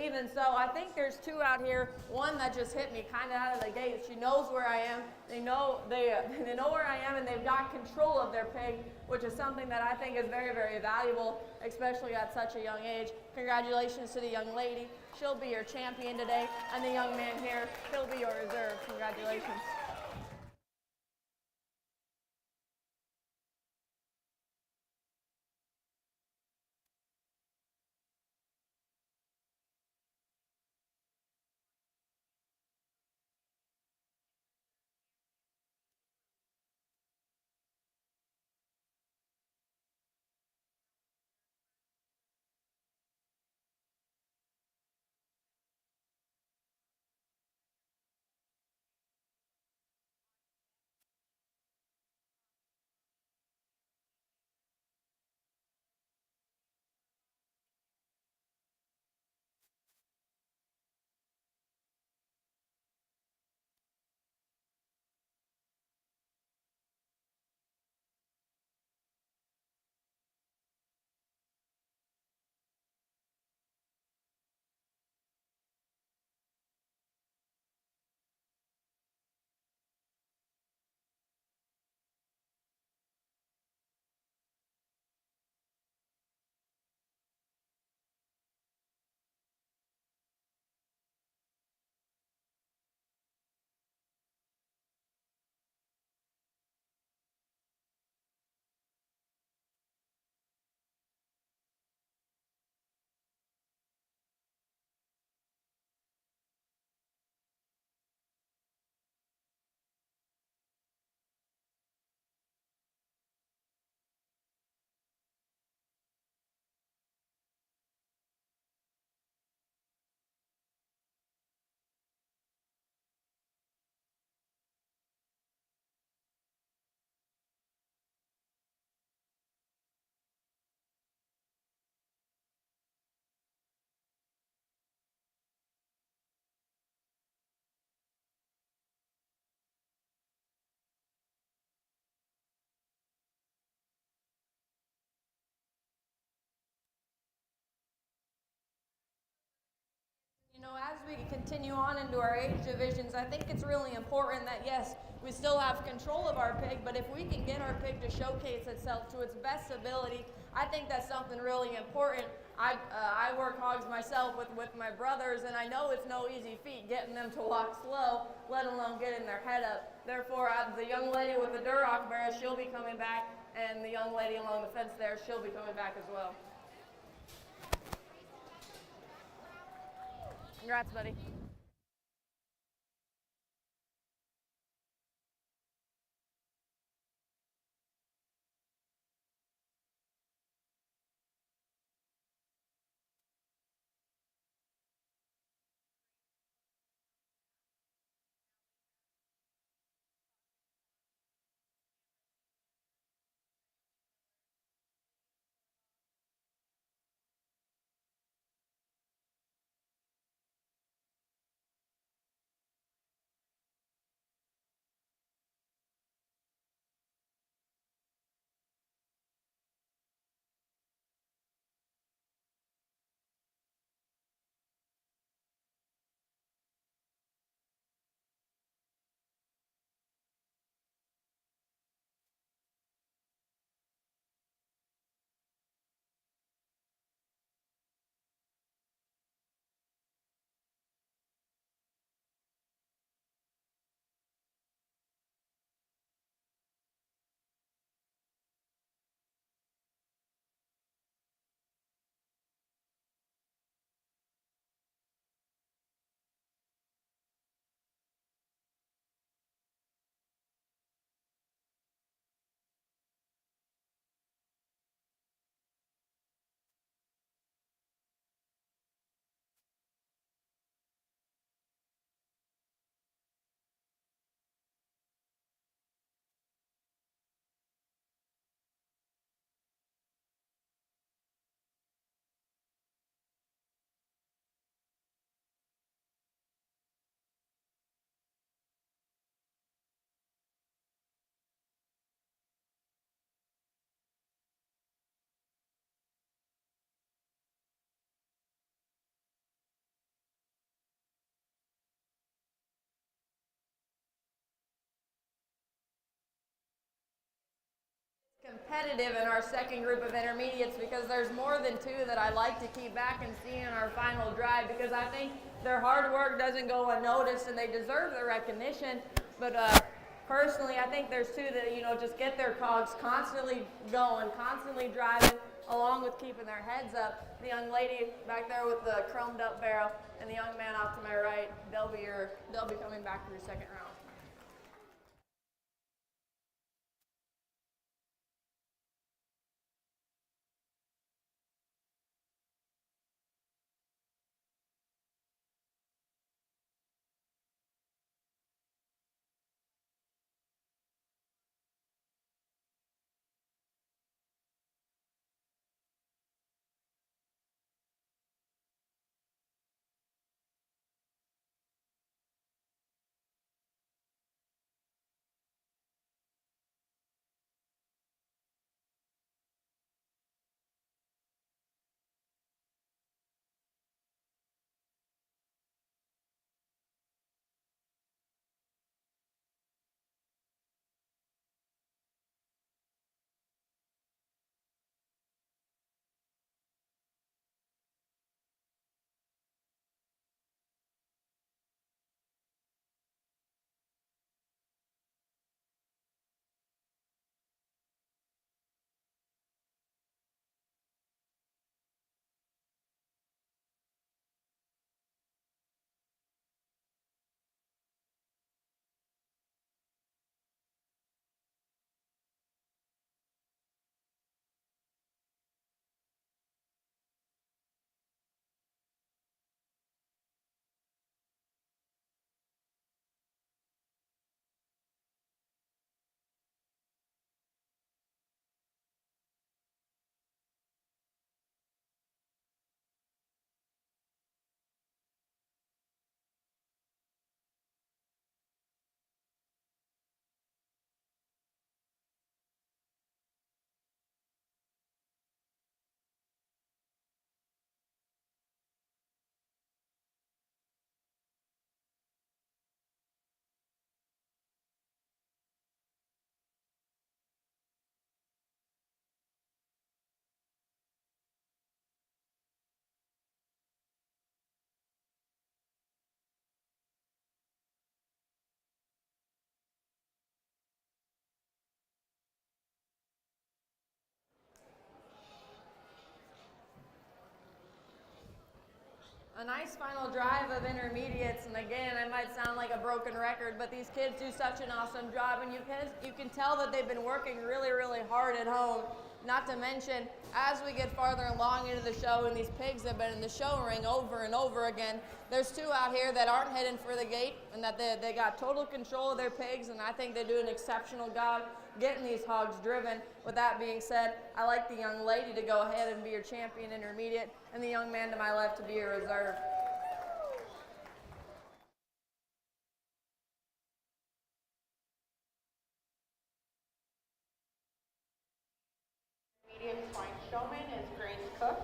Even so, I think there's two out here. One that just hit me kind of out of the gate. She knows where I am. They know where I am, and they've got control of their pig, which is something that I think is very, very valuable, especially at such a young age. Congratulations to the young lady. She'll be your champion today, and the young man here, he'll be your reserve. Congratulations. You know, as we continue on into our age divisions, I think it's really important that, yes, we still have control of our pig, but if we can get our pig to showcase itself to its best ability, I think that's something really important. I work hogs myself with my brothers, and I know it's no easy feat getting them to walk slow, let alone getting their head up. Therefore, the young lady with the Duroc bear, she'll be coming back, and the young lady along the fence there, she'll be coming back as well. Congrats, buddy. Competitive in our second group of intermediates because there's more than two that I like to keep back and see in our final drive because I think their hard work doesn't go unnoticed and they deserve the recognition. But personally, I think there's two that, just get their cogs constantly going, constantly driving, along with keeping their heads up. The young lady back there with the chromed up barrel and the young man off to my right, they'll be coming back for your second round. A nice final drive of intermediates, and again, I might sound like a broken record, but these kids do such an awesome job, and you can tell that they've been working really, really hard at home. Not to mention, as we get farther along into the show, and these pigs have been in the show ring over and over again, there's two out here that aren't heading for the gate, and that they got total control of their pigs, and I think they do an exceptional job getting these hogs driven. With that being said, I like the young lady to go ahead and be your champion intermediate, and the young man to my left to be your reserve. Intermediate swine showman is Grace Cook,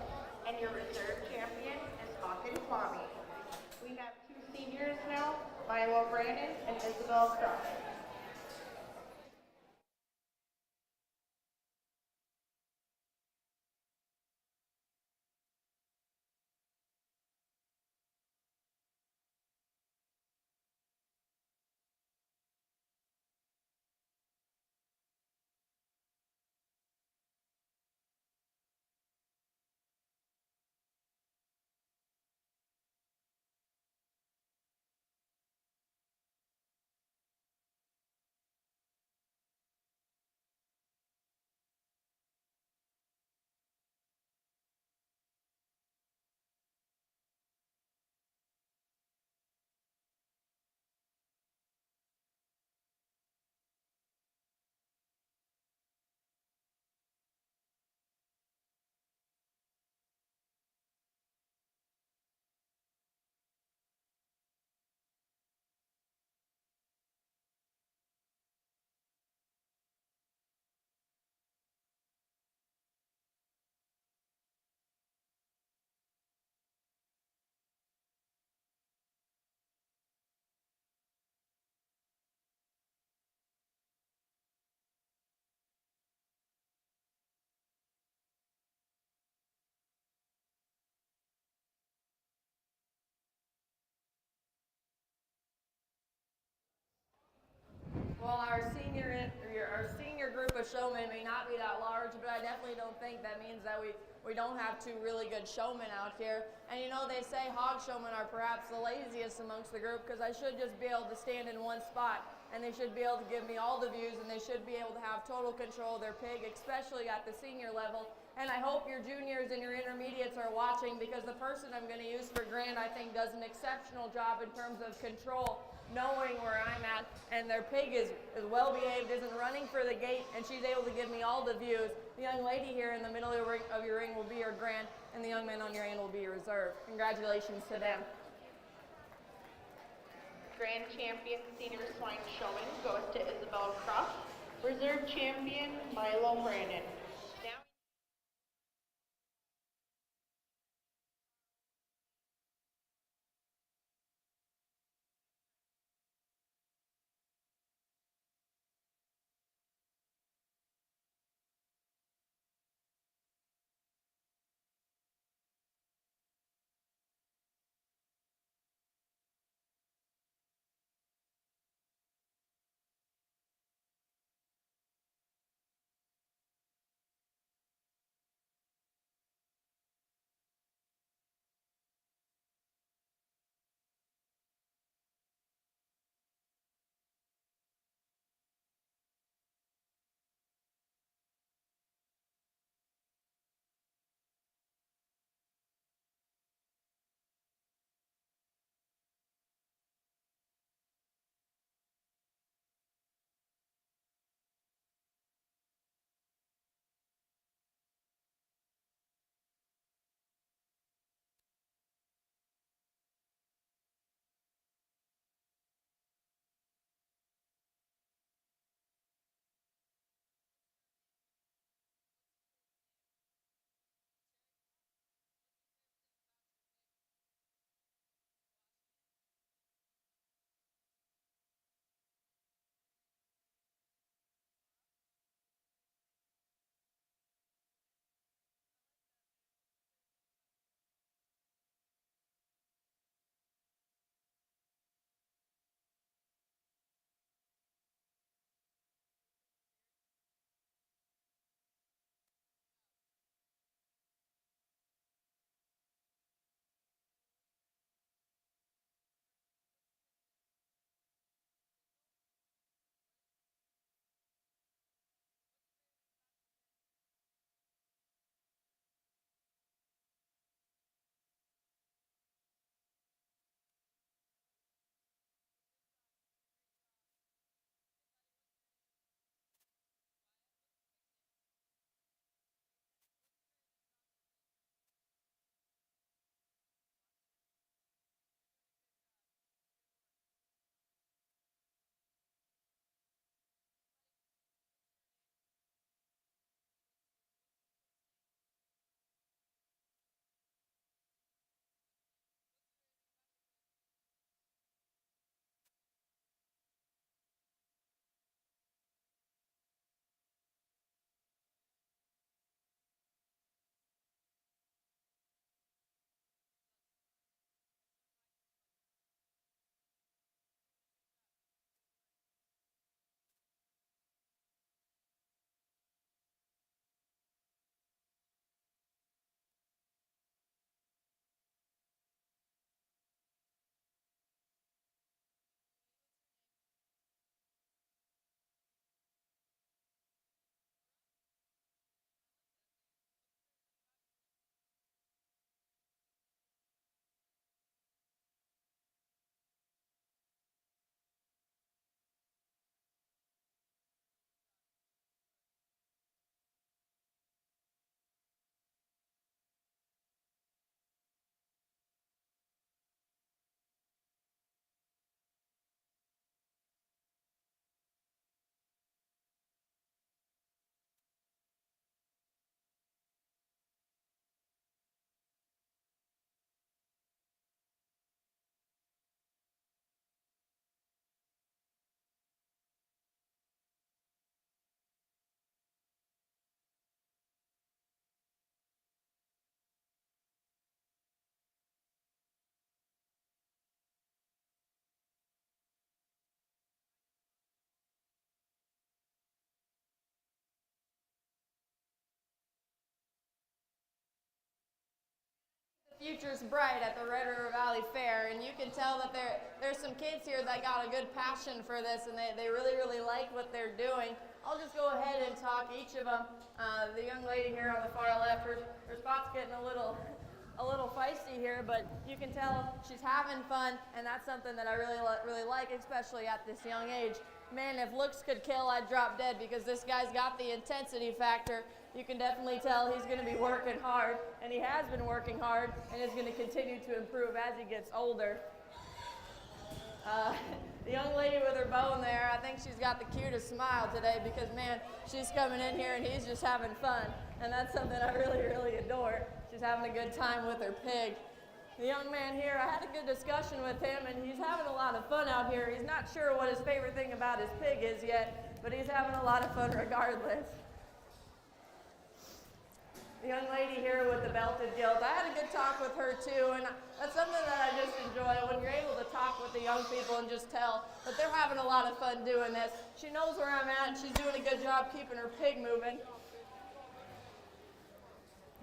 and your reserve champion is Hawkins Mommy. We have two seniors now, Milo Brandon and Isabel Cross. showman may not be that large, but I definitely don't think that means that we don't have two really good showmen out here. And you know, they say hog showmen are perhaps the laziest amongst the group, because I should just be able to stand in one spot and they should be able to give me all the views, and they should be able to have total control of their pig, especially at the senior level. And I hope your juniors and your intermediates are watching, because the person I'm going to use for Grand, I think, does an exceptional job in terms of control, knowing where I'm at, and their pig is well behaved, isn't running for the gate, and she's able to give me all the views. The young lady here in the middle of your ring will be your Grand, and the young man on your end will be your reserve. Congratulations to them. Grand champion senior swine showing goes to Isabel Croft. Reserve champion Milo Brandon. future's bright at the Red River Valley Fair, and you can tell that there's some kids here that got a good passion for this, and they really like what they're doing. I'll just go ahead and talk each of them. The young lady here on the far left, her spot's getting a little feisty here, but you can tell she's having fun, and that's something that I really like, especially at this young age. Man, if looks could kill, I'd drop dead, because this guy's got the intensity factor. You can definitely tell he's going to be working hard, and he has been working hard, and is going to continue to improve as he gets older. The young lady with her bone there, I think she's got the cutest smile today, because man, she's coming in here and he's just having fun, and that's something I really adore. She's having a good time with her pig. The young man here, I had a good discussion with him, and he's having a lot of fun out here. He's not sure what his favorite thing about his pig is yet, but he's having a lot of fun regardless. The young lady here with the belted gilt, I had a good talk with her too, and that's something that I just enjoy, when you're able to talk with the young people and just tell that they're having a lot of fun doing this. She knows where I'm at, and she's doing a good job keeping her pig moving.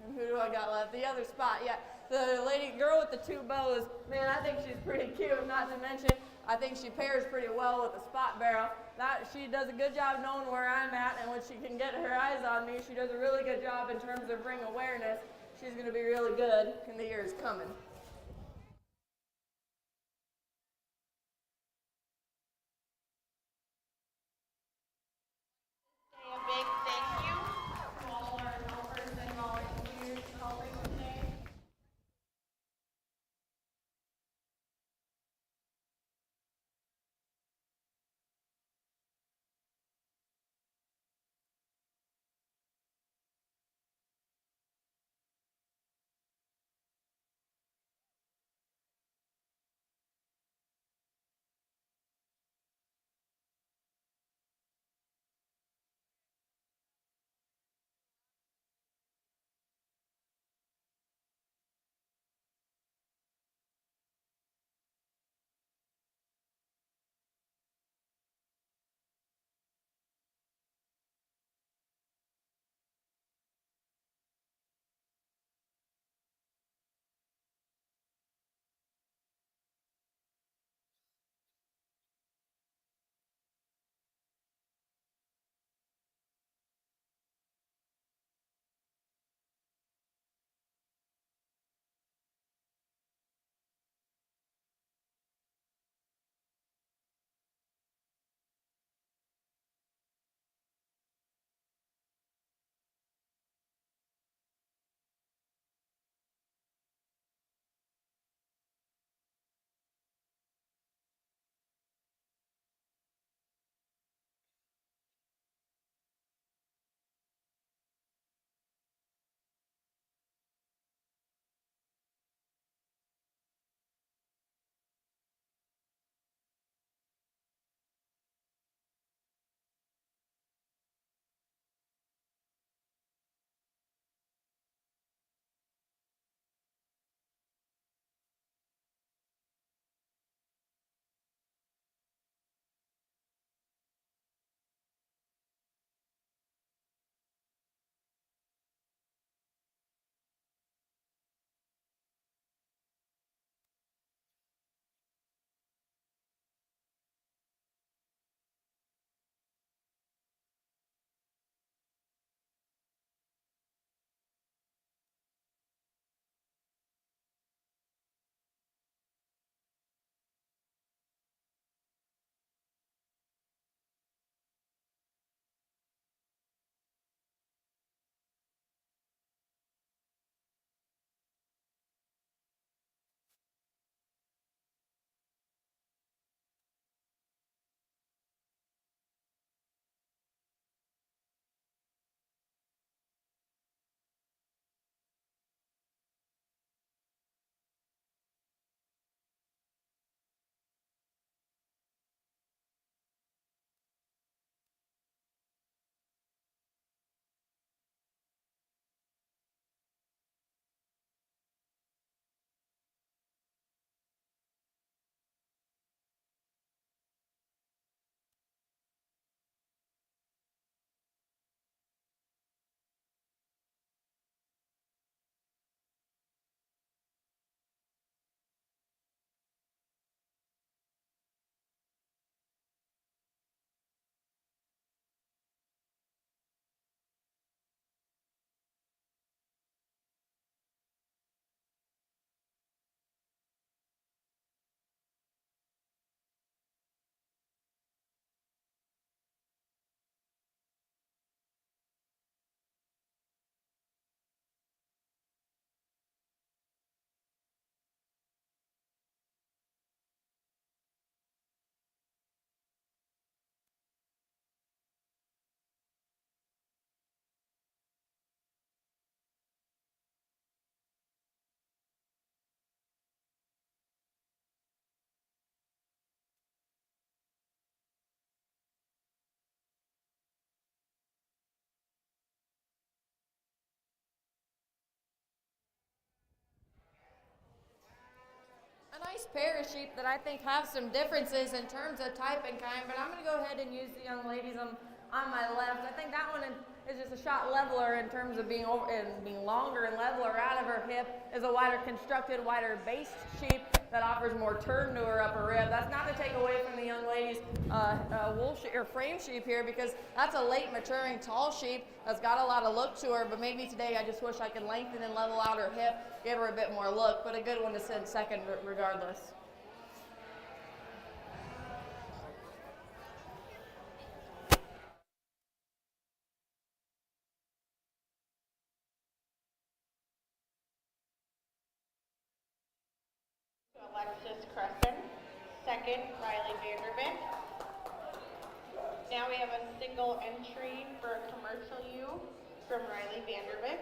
And who do I got left? The other spot, yeah. The girl with the two bows, man, I think she's pretty cute, not to mention, I think she pairs pretty well with the spot barrel. She does a good job knowing where I'm at, and when she can get her eyes on me, she does a really good job in terms of ring awareness. She's going to be really good in the years coming. A big thank you To all our helpers and volunteers helping today. this pair of sheep that I think have some differences in terms of type and kind, but I'm going to go ahead and use the young ladies on my left. I think that one is just a shot leveler in terms of being longer and leveler out of her hip. Is a wider constructed, wider based sheep that offers more turn to her upper rib. That's not to take away from the young lady's wool sheep, or frame sheep here, because that's a late maturing tall sheep that's got a lot of look to her, but maybe today I just wish I could lengthen and level out her hip, give her a bit more look, but a good one to send second regardless. Alexis Crescent. Second, Riley Vanderbeek. Now we have a single entry for commercial U from Riley Vanderbeek.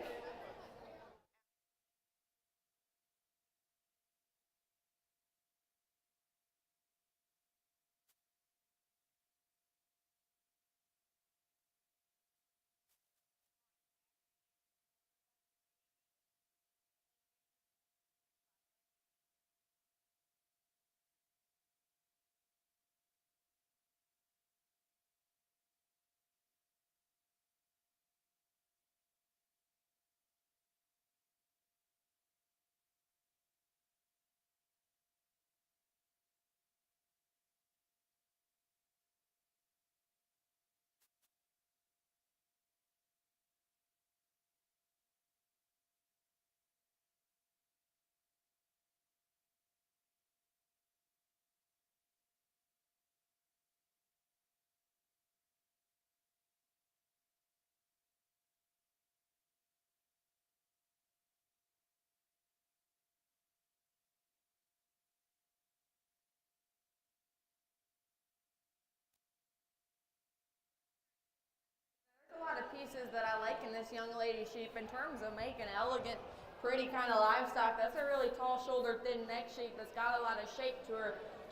A lot of pieces that I like in this young lady sheep in terms of making elegant, pretty kind of livestock. That's a really tall shoulder, thin neck sheep that's got a lot of shape to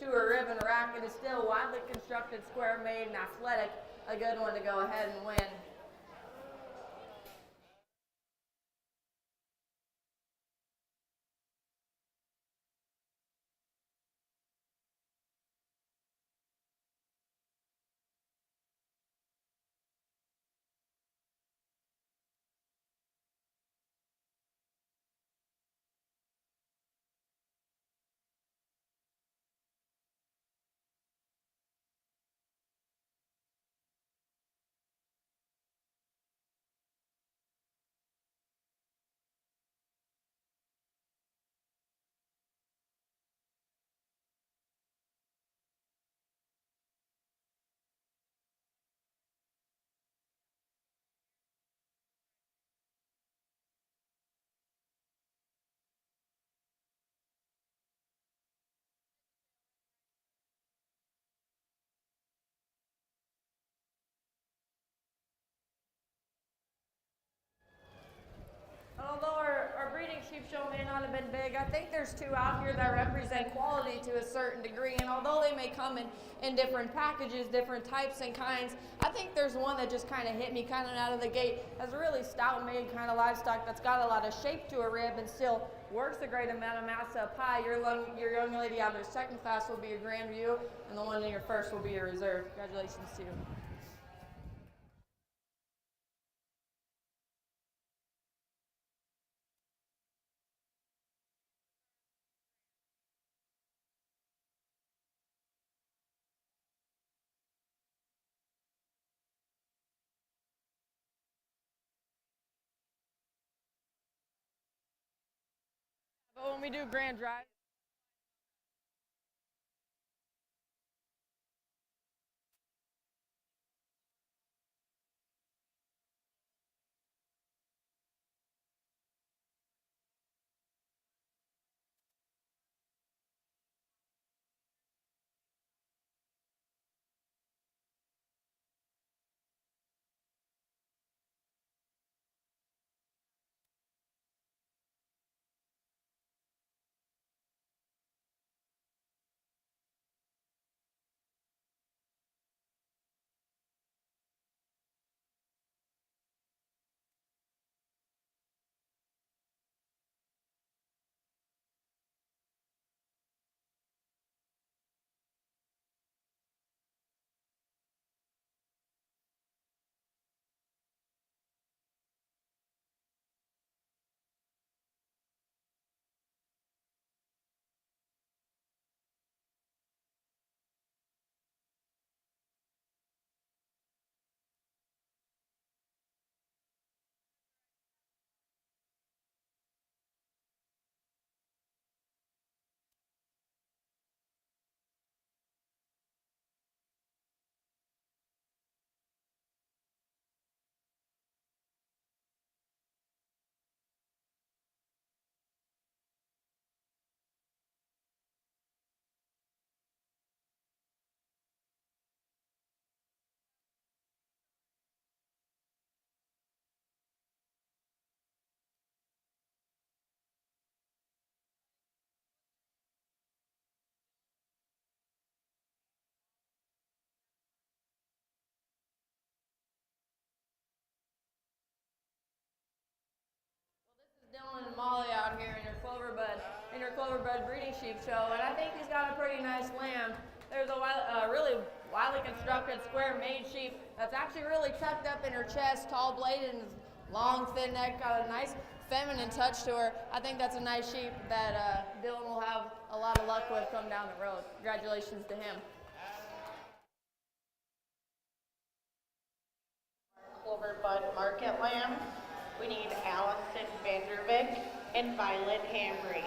her rib and rack, and is still widely constructed, square made, and athletic. A good one to go ahead and win. Although our breeding sheep show may not have been big, I think there's two out here that represent quality to a certain degree. And although they may come in different packages, different types and kinds, I think there's one that just kind of hit me kind of out of the gate as a really stout made kind of livestock that's got a lot of shape to a rib and still works a great amount of mass up high. Your young lady out of their second class will be your Grand View, and the one in your first will be your reserve. Congratulations to you. But when we do grand drive, Molly out here in her Cloverbud breeding sheep show, and I think he's got a pretty nice lamb. There's a really widely constructed square made sheep that's actually really tucked up in her chest, tall bladed and long thin neck, got a nice feminine touch to her. I think that's a nice sheep that Dylan will have a lot of luck with come down the road. Congratulations to him. Cloverbud Market Lamb. We need Allison Vanderbeek and Violet Hamry.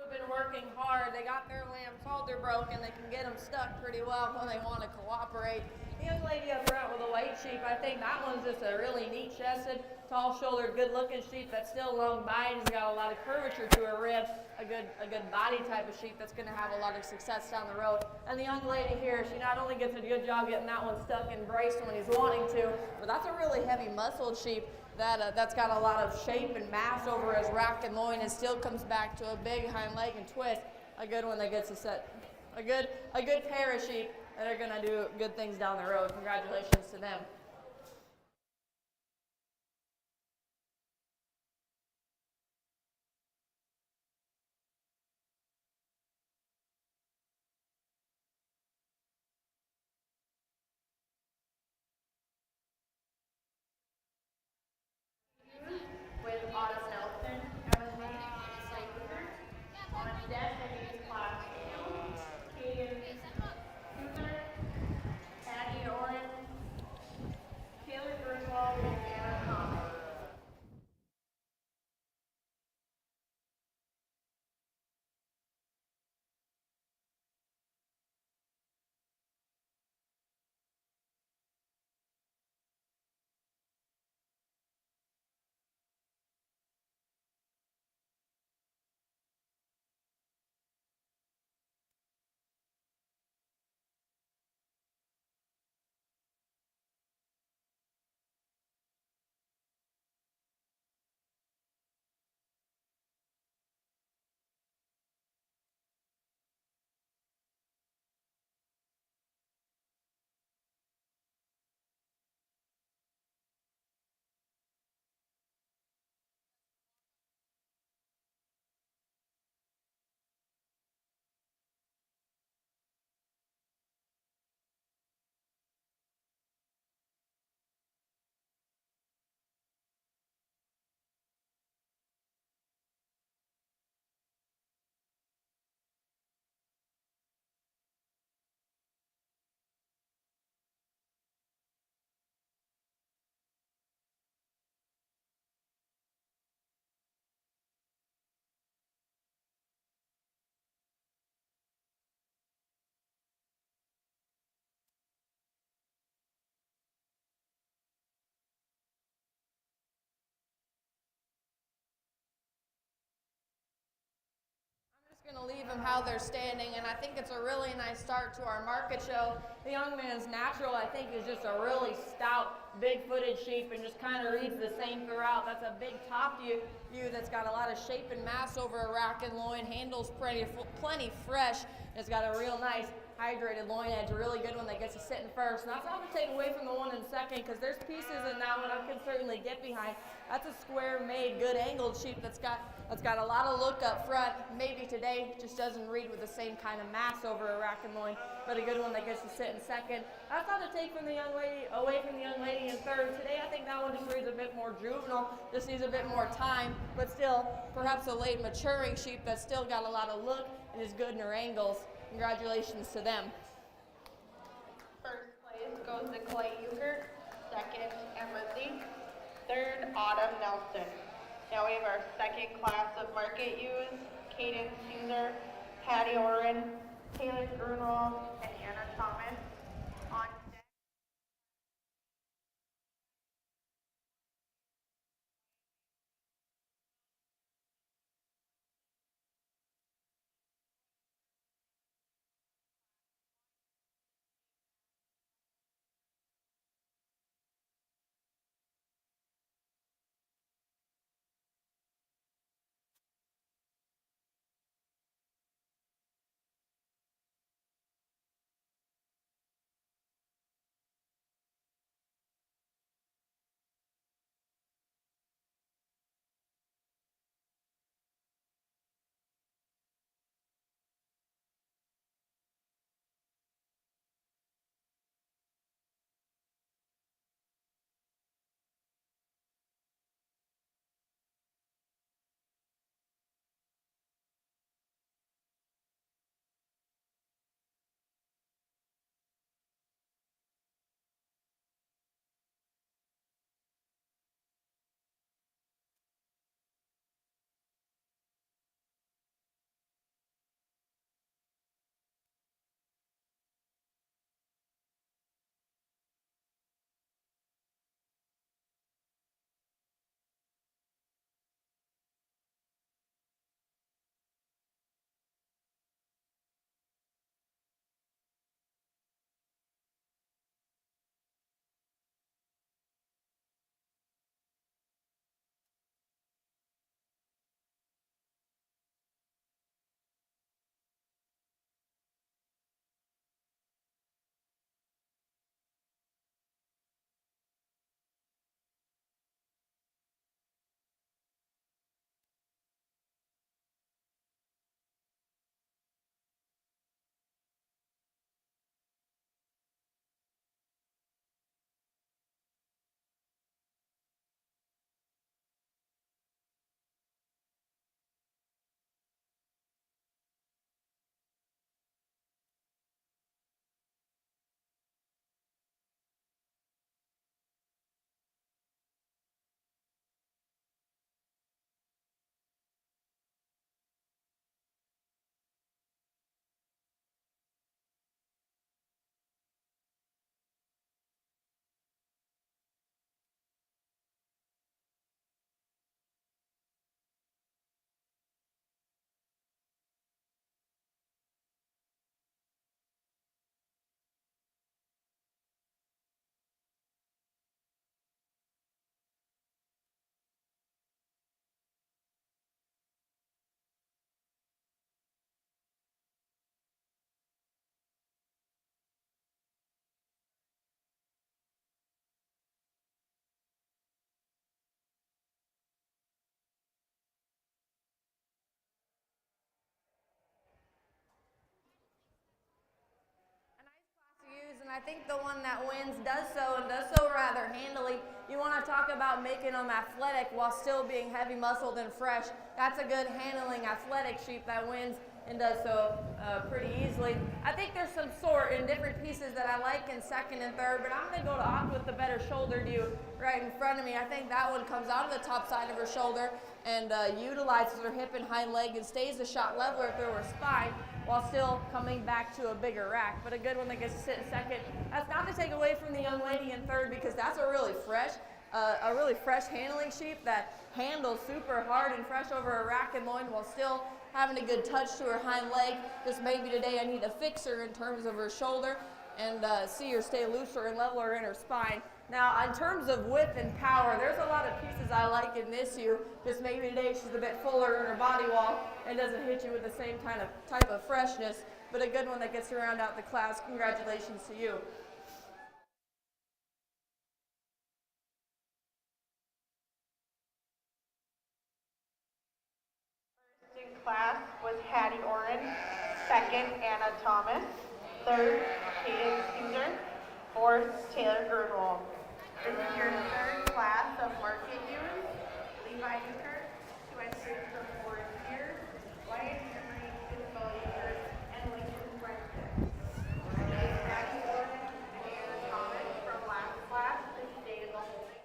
Have been working hard. They got their lamb's halter broken. They can get them stuck pretty well when they want to cooperate. The young lady up front with a white sheep, I think that one's just a really neat chested, tall-shouldered, good-looking sheep that's still long bite. Has got a lot of curvature to her rib. A good body type of sheep that's going to have a lot of success down the road. And the young lady here, she not only gets a good job getting that one stuck and braced when he's wanting to, but that's a really heavy muscled sheep that's got a lot of shape and mass over his rack and loin, and still comes back to a big hind leg and twist. A good one that gets a set. A good pair of sheep that are going to do good things down the road. Congratulations to them. With Autumn Nelson, Emily Slater. On deck, I need class 2, Kaden Cooper, Patty Oren, going to leave them how they're standing, and I think it's a really nice start to our market show. The young man's natural, I think, is just a really stout, big-footed sheep and just kind of reads the same throughout. That's a big top view that's got a lot of shape and mass over a rack and loin, handles plenty fresh, and it's got a real nice hydrated loin edge, a really good one that gets to sit in first. Not something to take away from the one in second, because there's pieces in that one I can certainly get behind. That's a square-made, good angled sheep that's got a lot of look up front. Maybe today just doesn't read with the same kind of mass over a rack and loin, but a good one that gets to sit in second. That's not to take from the young lady away from the young lady in third. Today I think that one just reads a bit more juvenile, just needs a bit more time, but still perhaps a late maturing sheep that's still got a lot of look and is good in her angles. Congratulations to them. First place goes to Clay Euchert, second Emily, third Autumn Nelson. Now we have our second class of market ewes, Cadence Caesar, Patty Oren, Taylor Grunwald, and Anna Thomas. On deck. A nice class to use, and I think the one that wins does so rather handily. You want to talk about making them athletic while still being heavy muscled and fresh. That's a good handling athletic sheep that wins and does so pretty easily. I think there's some sort in different pieces that I like in second and third, but I'm going to go to opt with the better shoulder view right in front of me. I think that one comes out of the top side of her shoulder and utilizes her hip and hind leg and stays a shot leveler through her spine while still coming back to a bigger rack. But a good one that gets to sit in second. That's not to take away from the young lady in third, because that's a really fresh handling sheep that handles super hard and fresh over a rack and loin while still having a good touch to her hind leg. Just maybe today I need to fix her in terms of her shoulder and see her stay looser and leveler in her spine. Now, in terms of width and power, there's a lot of pieces I like in this ewe. Just maybe today she's a bit fuller in her body wall and doesn't hit you with the same type of freshness, but a good one that gets to round out the class. Congratulations to you. First in class was Hattie Oren, second Anna Thomas, third Kaden Caesar, fourth Taylor Grunwald. This is your third class of market ewes. Levi Euchert, who entries from fourth year, Wyatt Henry, Isabel Euchert, and Lincoln Brenton. Hattie Oren and Anna Thomas from last class to stay in the holding.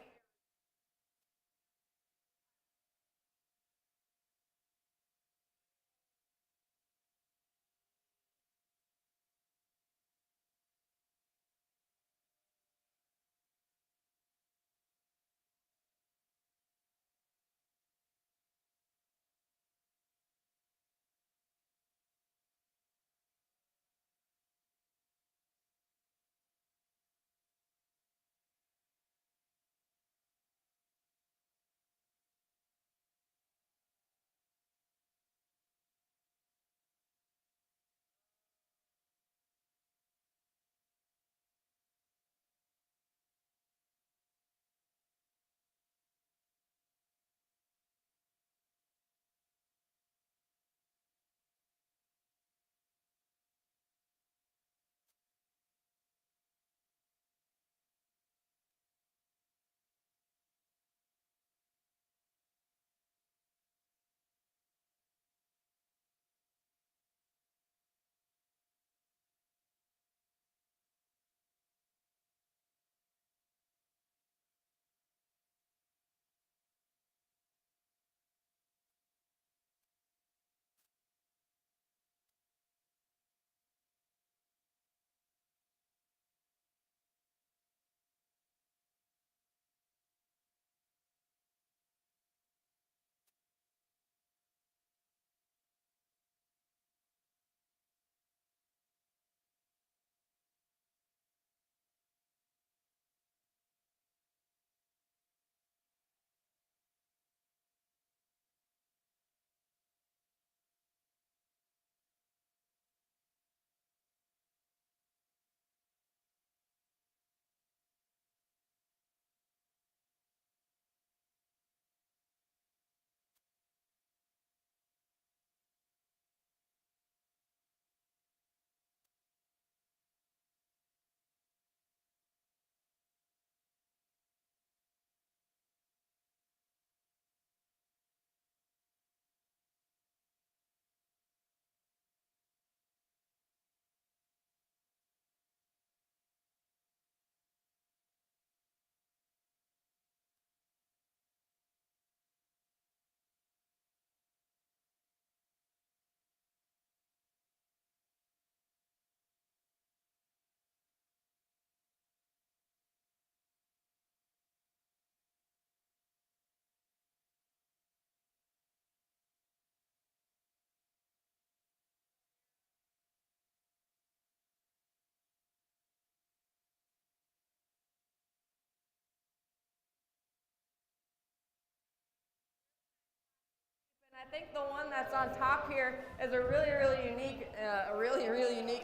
I think the one that's on top here is a really unique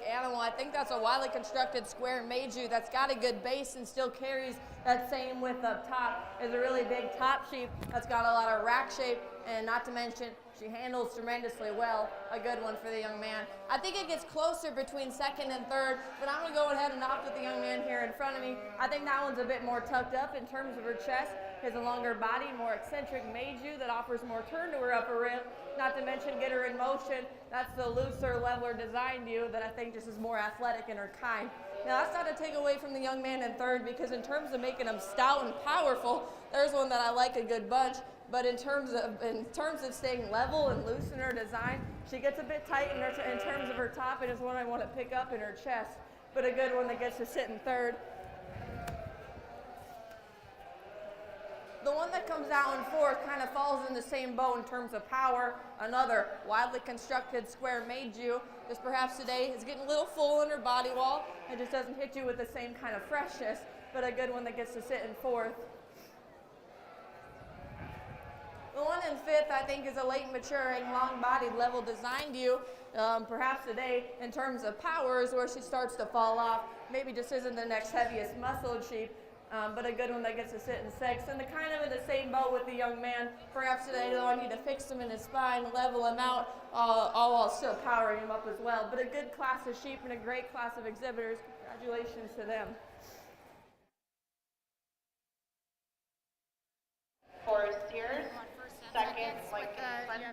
animal. I think that's a widely constructed square Meiju that's got a good base and still carries that same width up top. Is a really big top sheep that's got a lot of rack shape, and not to mention she handles tremendously well. A good one for the young man. I think it gets closer between second and third, but I'm going to go ahead and opt with the young man here in front of me. I think that one's a bit more tucked up in terms of her chest. Has a longer body, more eccentric Meiju that offers more turn to her upper rib. Not to mention get her in motion. That's the looser, leveler design view that I think just is more athletic in her kind. Now that's not to take away from the young man in third, because in terms of making them stout and powerful, there's one that I like a good bunch. But in terms of staying level and loose in her design, she gets a bit tight in terms of her top, and is one I want to pick up in her chest. But a good one that gets to sit in third. The one that comes out in fourth kind of falls in the same boat in terms of power. Another widely constructed square made Jew, just perhaps today is getting a little full in her body wall. It just doesn't hit you with the same kind of freshness, but a good one that gets to sit in fourth. The one in fifth, I think, is a late maturing, long-bodied, level designed ewe. Perhaps today, in terms of power, is where she starts to fall off. Maybe just isn't the next heaviest muscled sheep, but a good one that gets to sit in sixth. And the kind of in the same boat with the young man. Perhaps today, though, I need to fix him in his spine, level him out, all while still powering him up as well. But a good class of sheep and a great class of exhibitors. Congratulations to them. Forrest Sears, second, Lincoln Clemson.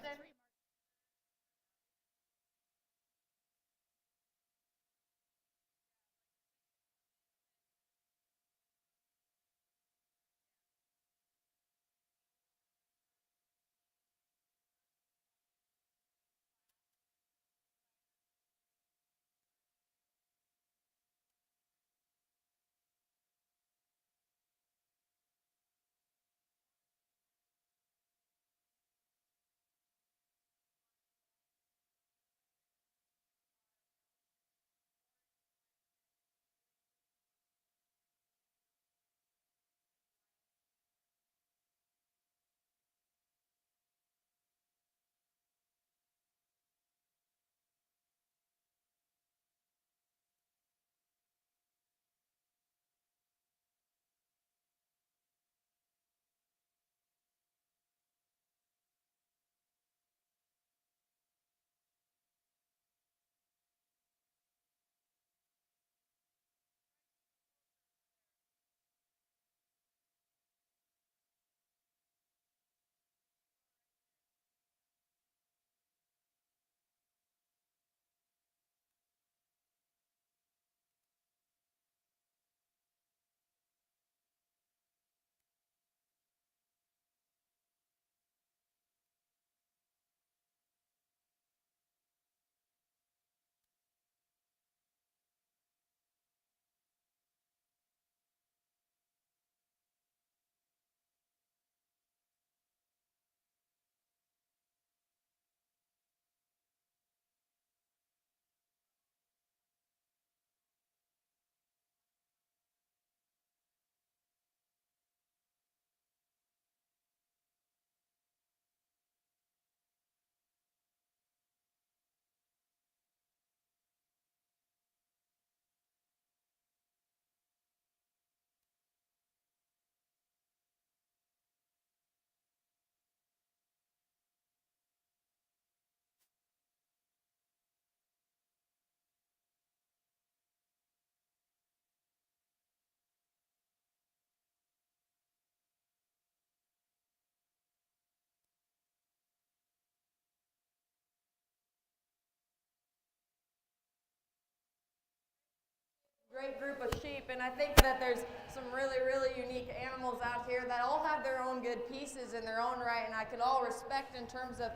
Great group of sheep, and I think that there's some really, really unique animals out here that all have their own good pieces in their own right, and I could all respect in terms of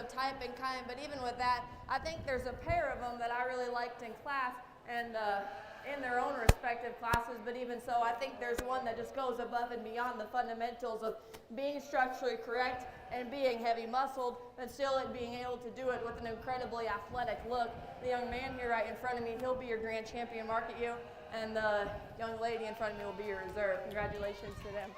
type and kind. But even with that, I think there's a pair of them that I really liked in class and in their own respective classes. But even so, I think there's one that just goes above and beyond the fundamentals of being structurally correct and being heavy muscled, and still it being able to do it with an incredibly athletic look. The young man here right in front of me, he'll be your grand champion market ewe, and the young lady in front of me will be your reserve. Congratulations to them.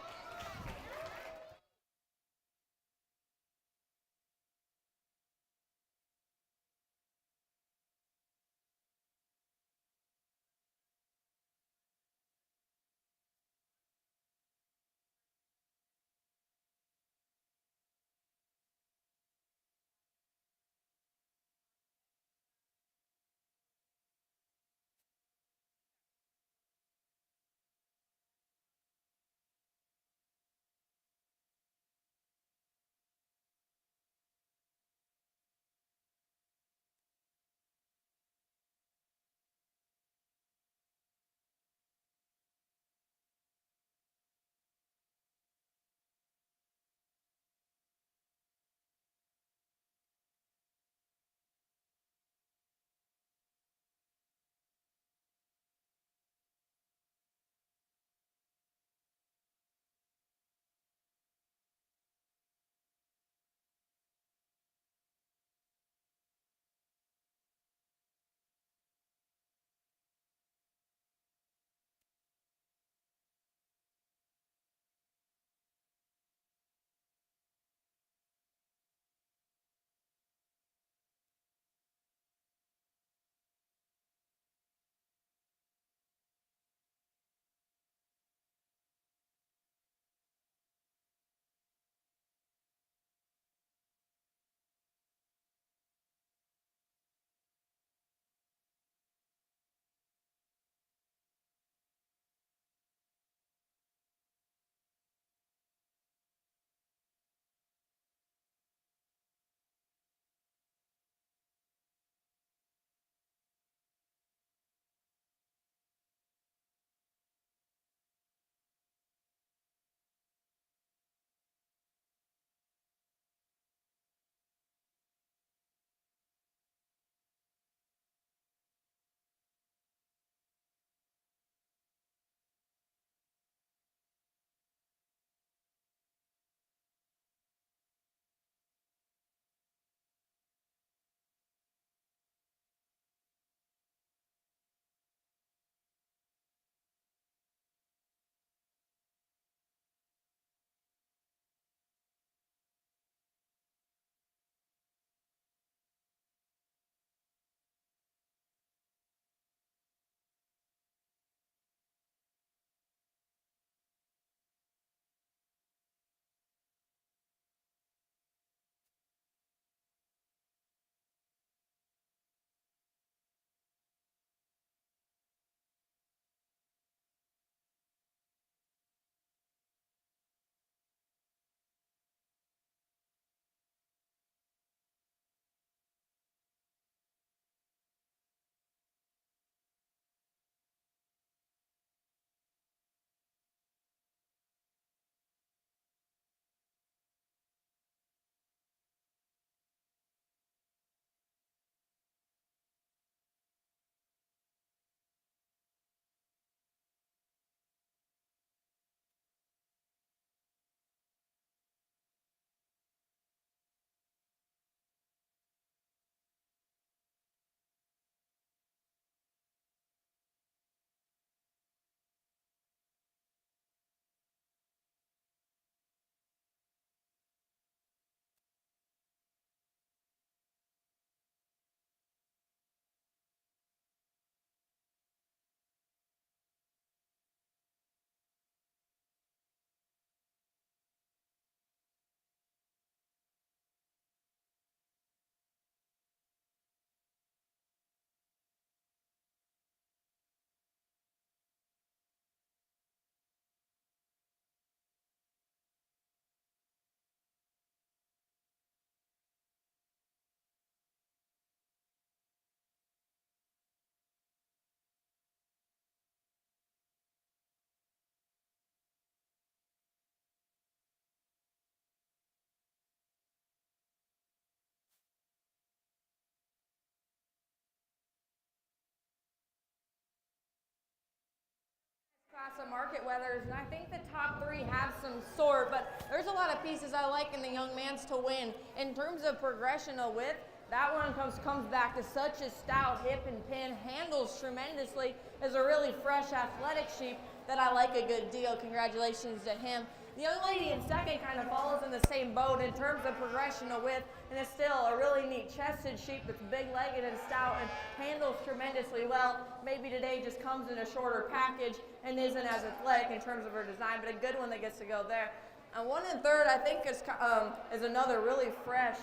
market weathers, and I think the top three have some sort, but there's a lot of pieces I like in the young man's to win. In terms of progression of width, that one comes back to such a stout hip and pin, handles tremendously, is a really fresh athletic sheep that I like a good deal. Congratulations to him. The young lady in second kind of follows in the same boat in terms of progression of width, and is still a really neat chested sheep that's big-legged and stout and handles tremendously well. Maybe today just comes in a shorter package and isn't as athletic in terms of her design, but a good one that gets to go there. And one in third, I think, is another really fresh,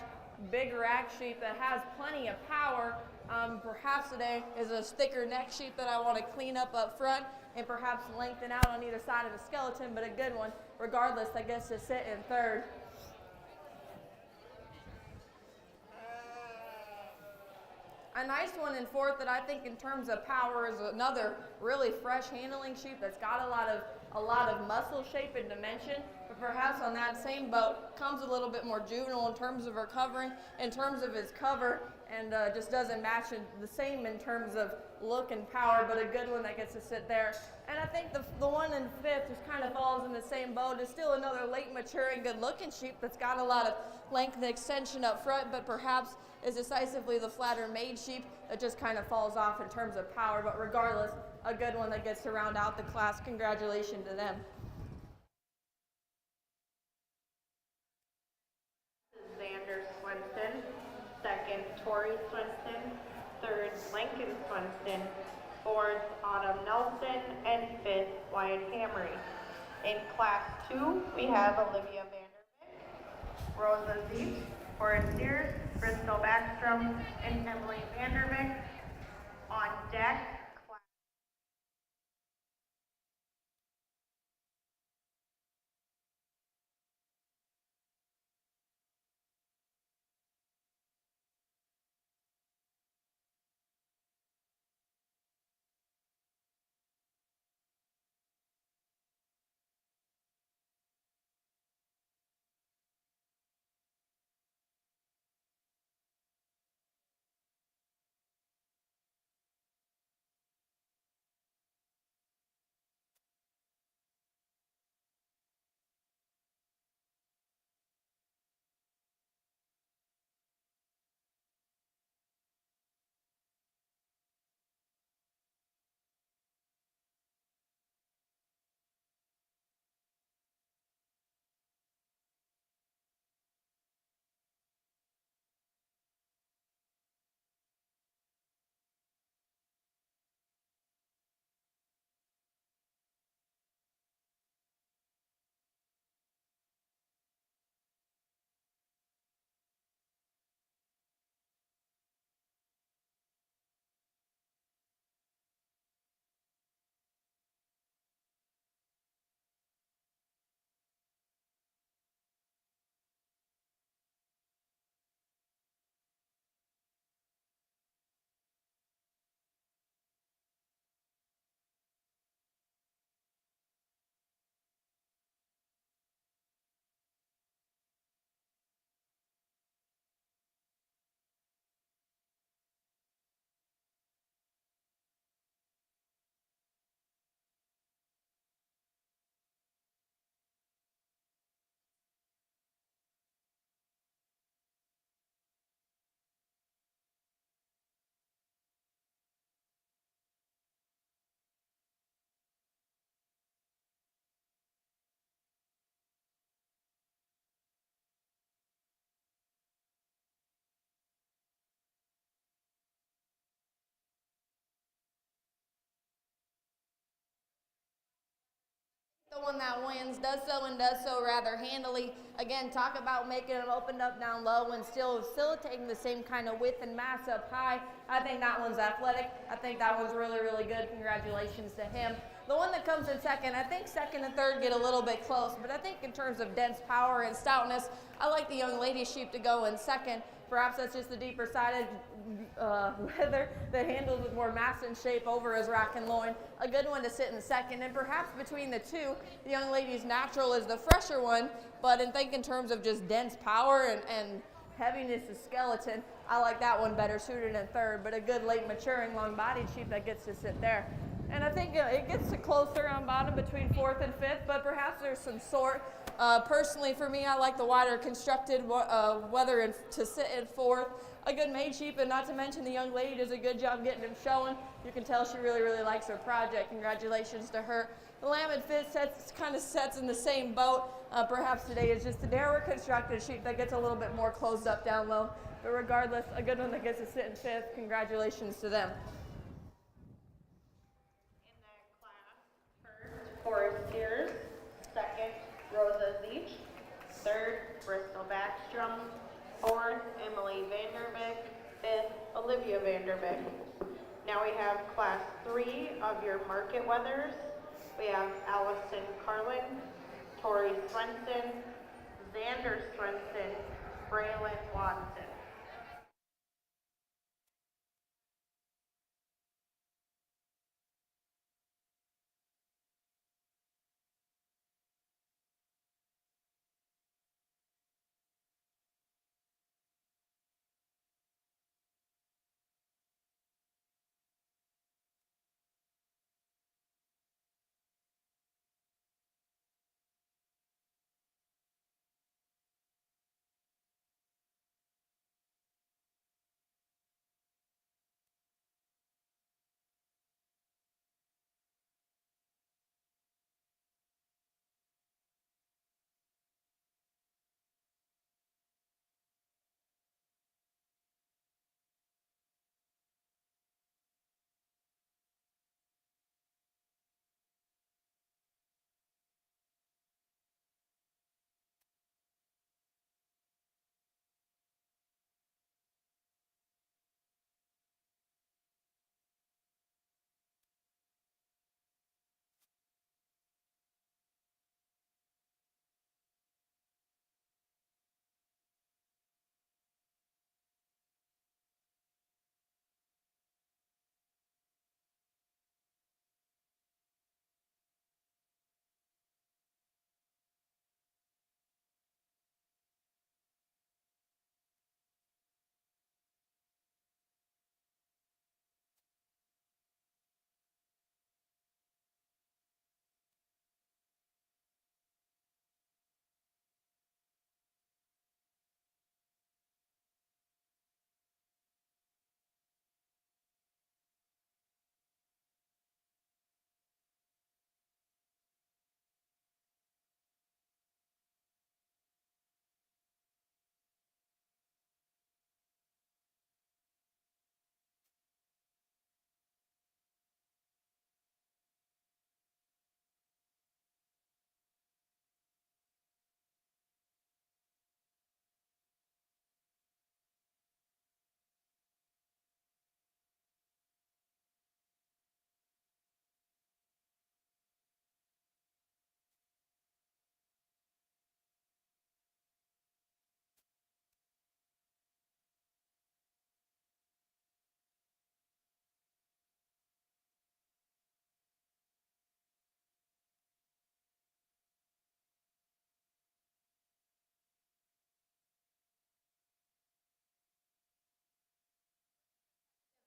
big rack sheep that has plenty of power. Perhaps today is a thicker neck sheep that I want to clean up front and perhaps lengthen out on either side of the skeleton, but a good one regardless that gets to sit in third. A nice one in fourth that I think in terms of power is another really fresh handling sheep that's got a lot of muscle shape and dimension, but perhaps on that same boat comes a little bit more juvenile in terms of her covering, in terms of his cover, and just doesn't match the same in terms of look and power, but a good one that gets to sit there. And I think the one in fifth just kind of falls in the same boat. Is still another late maturing, good looking sheep that's got a lot of length and extension up front, but perhaps is decisively the flatter made sheep that just kind of falls off in terms of power. But regardless, a good one that gets to round out the class. Congratulations to them. Xander Swenson, second Tori Swenson, third Lincoln Swenson, fourth Autumn Nelson, and fifth Wyatt Hamry. In class 2, we have Olivia Vanderbeek, Rosa Zeep, Forrest Sears, Bristol Backstrom, and Emily Vanderbeek. On deck, The one that wins does so rather handily. Again, talk about making them opened up down low and still facilitating the same kind of width and mass up high. I think that one's athletic. I think that one's really, really good. Congratulations to him. The one that comes in second, I think second and third get a little bit close, but I think in terms of dense power and stoutness, I like the young lady sheep to go in second. Perhaps that's just the deeper sided leather that handles with more mass and shape over his rack and loin. A good one to sit in second. And perhaps between the two, the young lady's natural is the fresher one, but in terms of just dense power and heaviness of skeleton, I like that one better suited in third, but a good late maturing long bodied sheep that gets to sit there. And I think it gets to closer on bottom between fourth and fifth, but perhaps there's some sort. Personally, for me, I like the wider constructed whether to sit in fourth. A good maid sheep, and not to mention the young lady does a good job getting him showing. You can tell she really, really likes her project. Congratulations to her. The lamb and fifth kind of sets in the same boat. Perhaps today is just the narrower constructed sheep that gets a little bit more closed up down low. But regardless, a good one that gets to sit in fifth. Congratulations to them. In that class, first, Forest Steers. Second, Rosa Zeech. Third, Bristol Backstrom. Fourth, Emily Vanderbeek. Fifth, Olivia Vanderbeek. Now we have class 3 of your market weathers. We have Allison Carlin, Tori Swenson, Xander Swenson, Braylon Watson.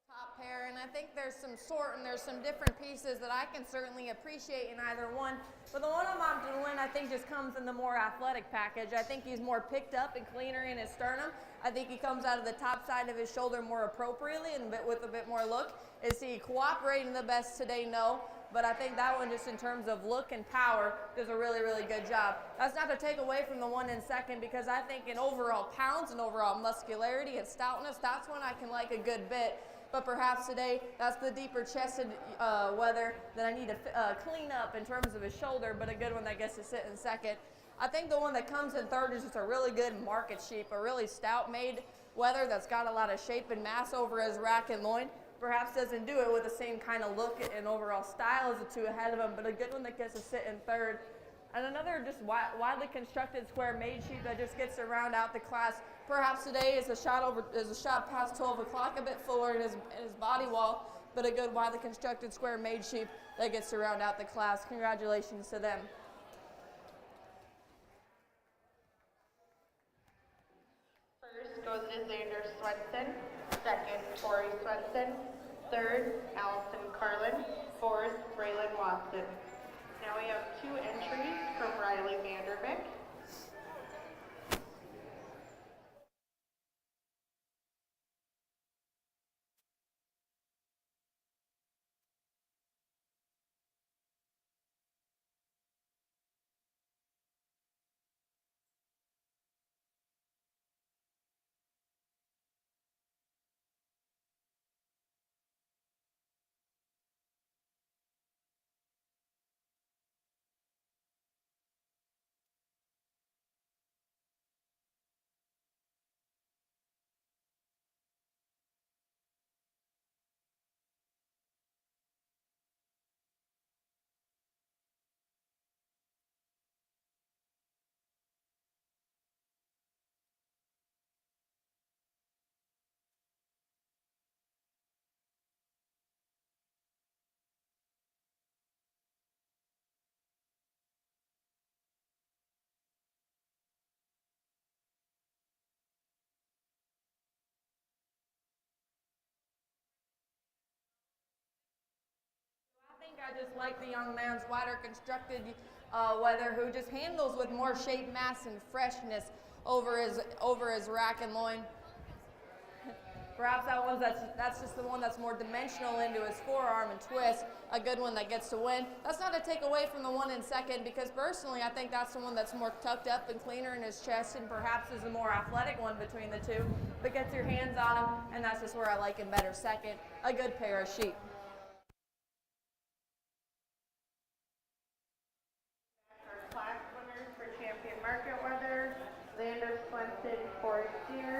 Top pair, and I think there's some sort and there's some different pieces that I can certainly appreciate in either one. But the one I'm opting to win, I think, just comes in the more athletic package. I think he's more picked up and cleaner in his sternum. I think he comes out of the top side of his shoulder more appropriately and with a bit more look. Is he cooperating the best today? No. But I think that one, just in terms of look and power, does a really, really good job. That's not to take away from the one in second, because I think in overall pounds and overall muscularity and stoutness, that's one I can like a good bit. But perhaps today, that's the deeper chested weather that I need to clean up in terms of his shoulder, but a good one that gets to sit in second. I think the one that comes in third is just a really good market sheep, a really stout made weather that's got a lot of shape and mass over his rack and loin. Perhaps doesn't do it with the same kind of look and overall style as the two ahead of him, but a good one that gets to sit in third. And another just widely constructed square maid sheep that just gets to round out the class. Perhaps today is a shot past 12 o'clock, a bit fuller in his body wall, but a good widely constructed square maid sheep that gets to round out the class. Congratulations to them. First goes to Xander Swenson. Second, Tori Swenson. Third, Allison Carlin. Fourth, Braylon Watson. Now we have 2 entries from Riley Vanderbeek. I think I just like the young man's wider constructed weather, who just handles with more shape, mass, and freshness over his rack and loin. Perhaps that's just the one that's more dimensional into his forearm and twist. A good one that gets to win. That's not a take away from the one in second, because personally I think that's the one that's more tucked up and cleaner in his chest, and perhaps is the more athletic one between the two. But gets your hands on him, and that's just where I like him better second. A good pair of sheep. Our class winners for champion market weather, Xander Swenson, Forrest Deer,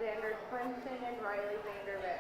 Xander Swenson, and Riley Vanderbeek.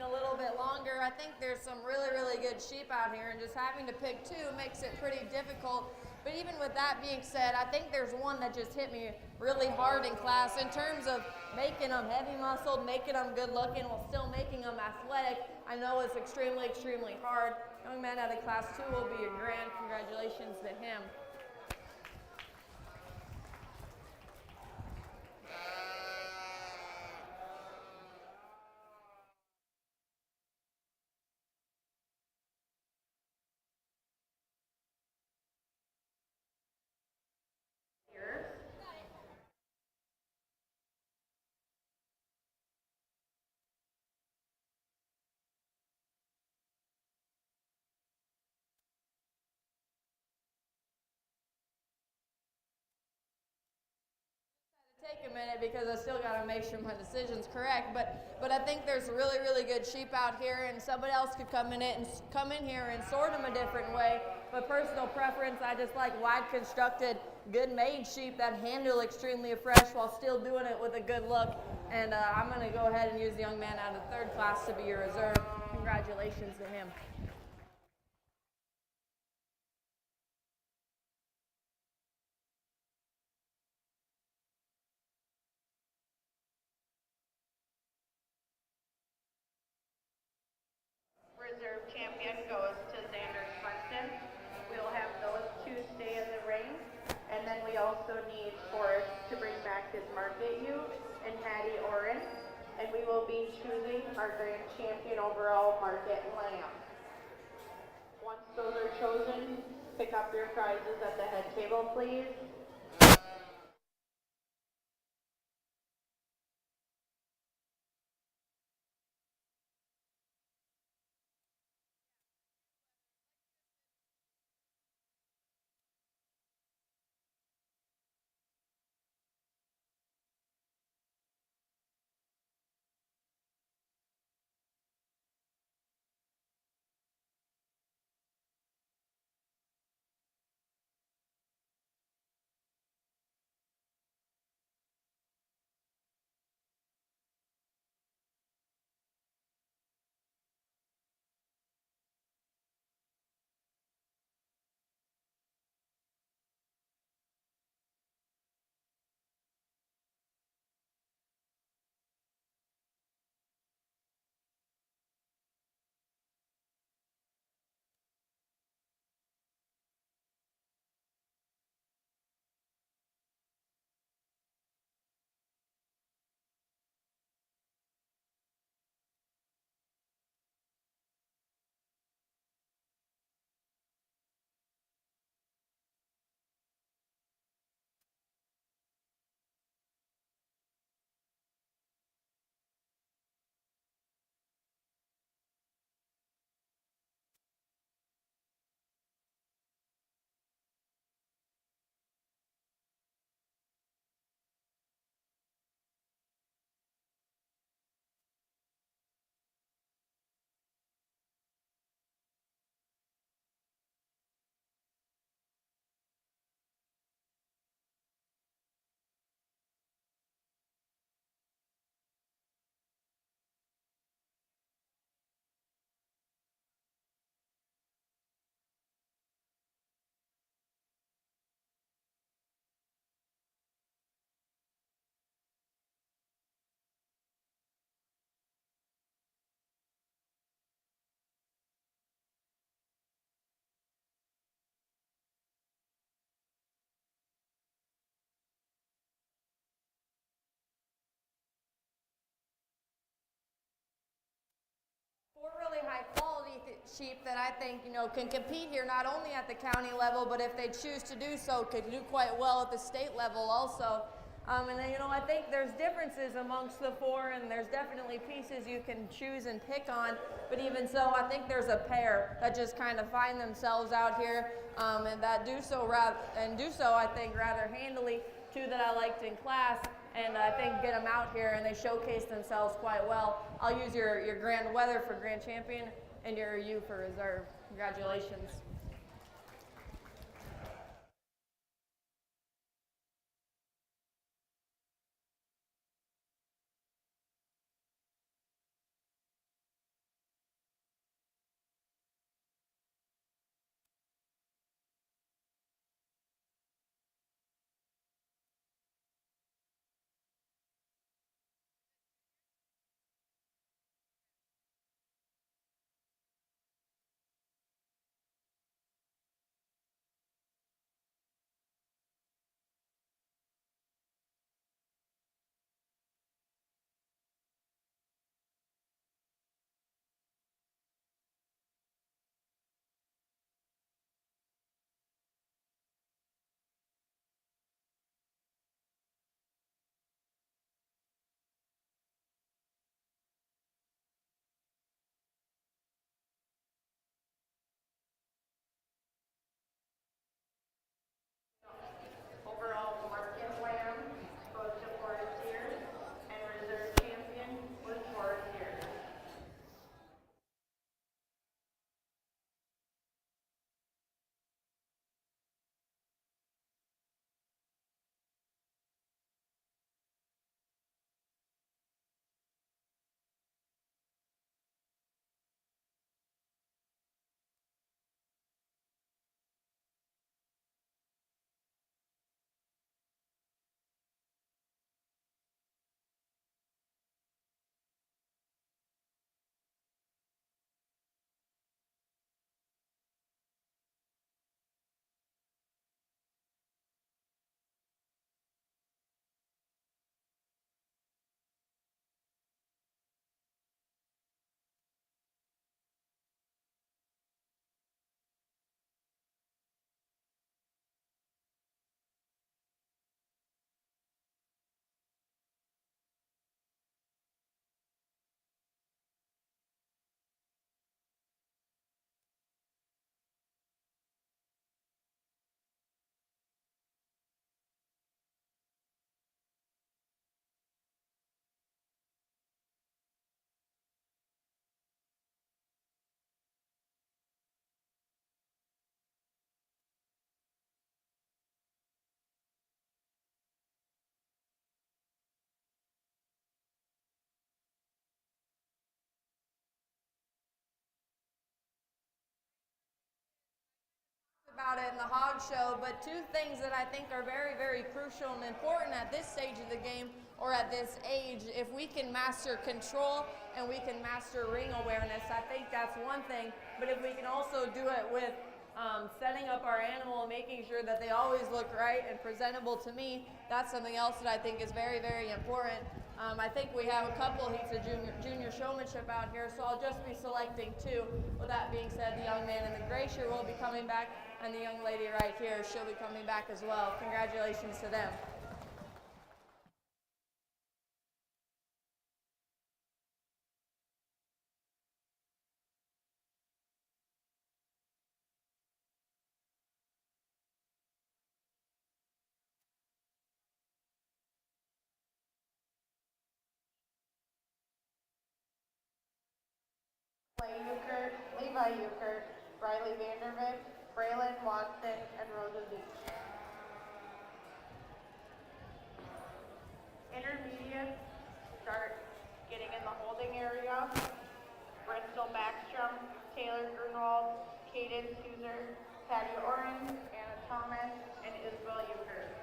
a little bit longer. I think there's some really, really good sheep out here, and just having to pick two makes it pretty difficult. But even with that being said, I think there's one that just hit me really hard in class in terms of making them heavy muscled, making them good looking while still making them athletic. I know it's extremely, extremely hard. Young man out of class 2 will be a grand. Congratulations to him. Take a minute because I still got to make sure my decision's correct, but I think there's really, really good sheep out here, and somebody else could come in here and sort them a different way. But personal preference, I just like wide constructed, good made sheep that handle extremely fresh while still doing it with a good look. And I'm going to go ahead and use the young man out of third class to be your reserve. Congratulations to him. Reserve champion goes to Xander Swenson. We'll have those two stay in the ring. And then we also need Forrest to bring back his market ewe and Hattie Oren. And we will be choosing our grand champion overall market lamb. Once those are chosen, pick up your prizes at the head table, please. Four really high quality sheep that I think, can compete here not only at the county level, but if they choose to do so, could do quite well at the state level also. And then, I think there's differences amongst the four, and there's definitely pieces you can choose and pick on. But even so, I think there's a pair that just kind of find themselves out here, and that do so, I think, rather handily. Two that I liked in class, and I think get them out here, and they showcase themselves quite well. I'll use your grand weather for grand champion and your ewe for reserve. Congratulations. about it in the hog show, but two things that I think are very, very crucial and important at this stage of the game or at this age. If we can master control and we can master ring awareness, I think that's one thing. But if we can also do it with setting up our animal and making sure that they always look right and presentable to me, that's something else that I think is very, very important. I think we have a couple heats of junior showmanship out here, so I'll just be selecting two. With that being said, the young man in the gray shirt will be coming back, and the young lady right here, she'll be coming back as well. Congratulations to them. Clay Euchert, Levi Euchert, Riley Vandervik, Braylon Watson, and Rosa Leach. Intermediate, start getting in the holding area. Bristol Backstrom, Taylor Grunwald, Caden Suzer, Patty Oren, Anna Thomas, and Isabel Euchert.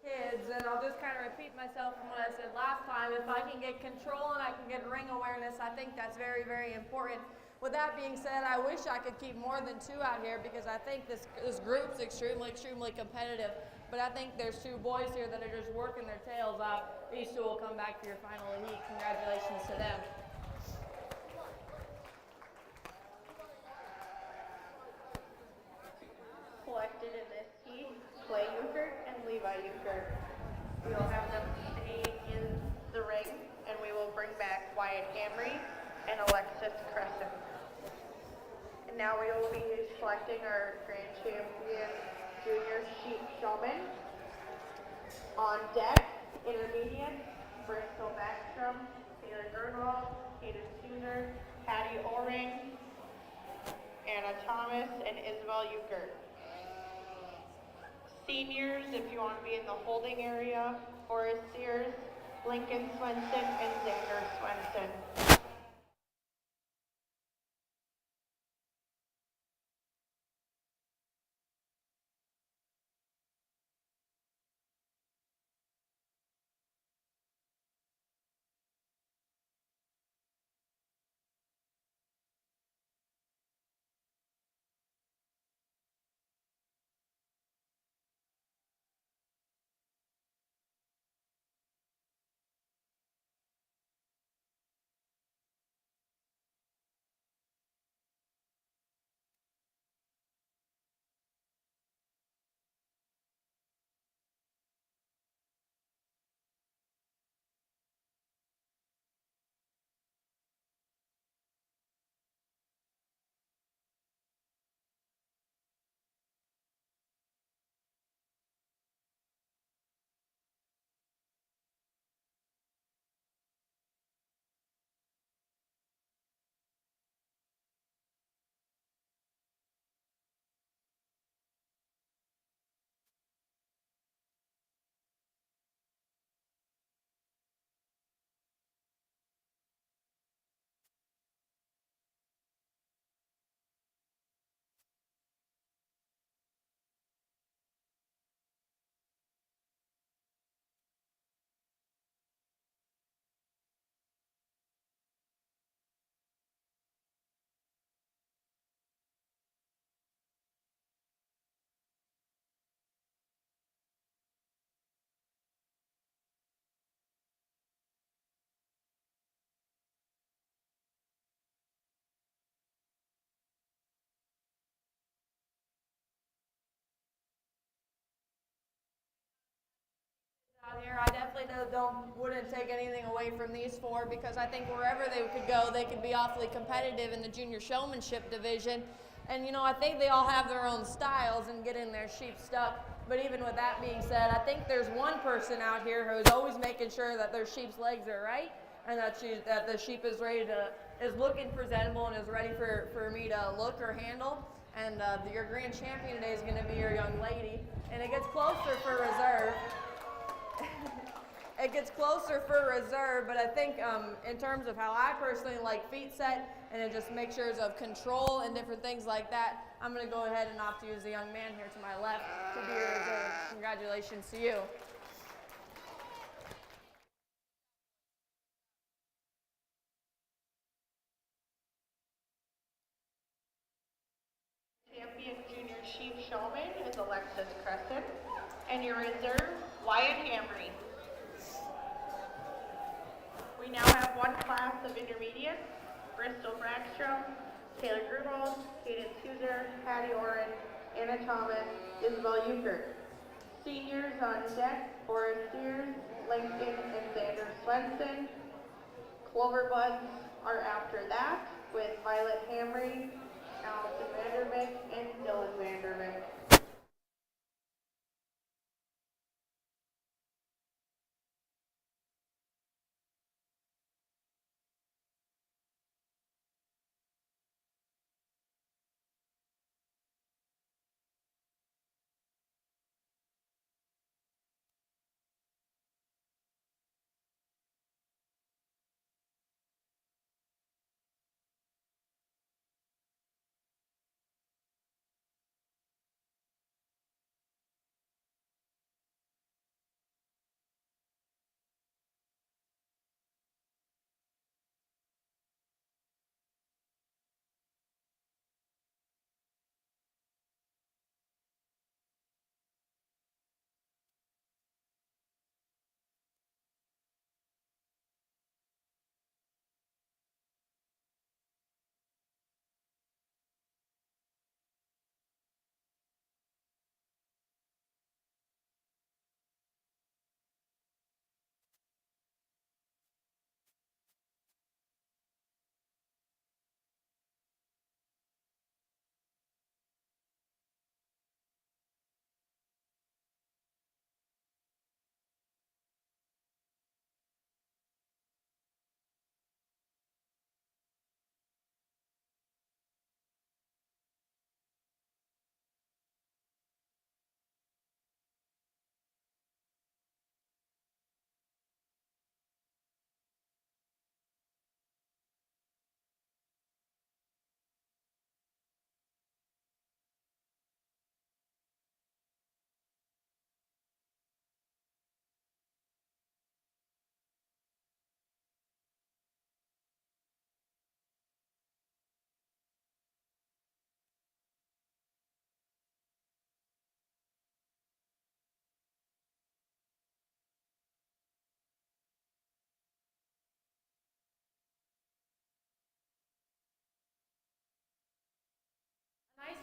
Kids, and I'll just kind of repeat myself from what I said last time. If I can get control and I can get ring awareness, I think that's very, very important. With that being said, I wish I could keep more than two out here because I think this group's extremely, extremely competitive. But I think there's two boys here that are just working their tails off. These two will come back for your final heat. Congratulations to them. Selected in this heat, Clay Euchert and Levi Euchert. We will have them stay in the ring, and we will bring back Wyatt Hamry and Alexis Crescent. And now we will be selecting our Grand Champion Junior Sheep Showman. On deck, intermediate, Bristol Backstrom, Taylor Gernwald, Caden Suzer, Hattie Oring, Anna Thomas, and Isabel Euchert. Seniors, if you want to be in the holding area, Forrest Sears, Lincoln Swenson, and Xander Swenson. Out here, I definitely wouldn't take anything away from these four because I think wherever they could go, they could be awfully competitive in the junior showmanship division. And I think they all have their own styles and get in their sheep stuck. But even with that being said, I think there's one person out here who's always making sure that their sheep's legs are right and that the sheep is is looking presentable and is ready for me to look or handle. And your grand champion today is going to be your young lady, and it gets closer for reserve. It gets closer for reserve, but I think in terms of how I personally like feet set and it just makes sure of control and different things like that, I'm going to go ahead and opt to use the young man here to my left to be your reserve. Congratulations to you. Champion junior sheep showman is Alexis Crescent, and your reserve, Wyatt Hamry. We now have one class of intermediates: Bristol Brackstrom, Taylor Grunwald, Cadence Huser, Hattie Oren, Anna Thomas, Isabel Euchert. Seniors on deck: Forrest Sears, Lincoln, and Xander Swenson. Clover Buds are after that with Violet Hamry, Allison Vanderbeek, and Dylan Vanderbeek.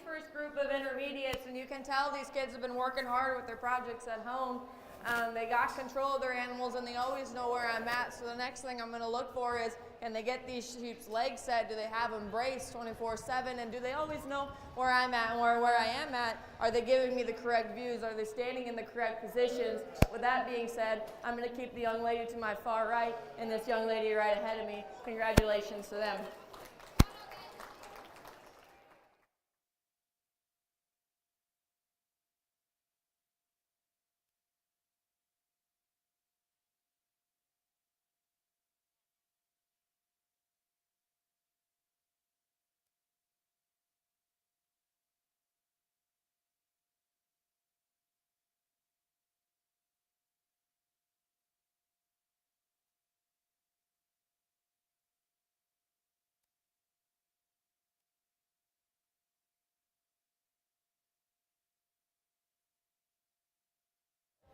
first group of intermediates, and you can tell these kids have been working hard with their projects at home. They got control of their animals, and they always know where I'm at. So the next thing I'm going to look for is, can they get these sheep's legs set? Do they have them braced 24/7? And do they always know where I'm at and where I am at? Are they giving me the correct views? Are they standing in the correct positions? With that being said, I'm going to keep the young lady to my far right and this young lady right ahead of me. Congratulations to them.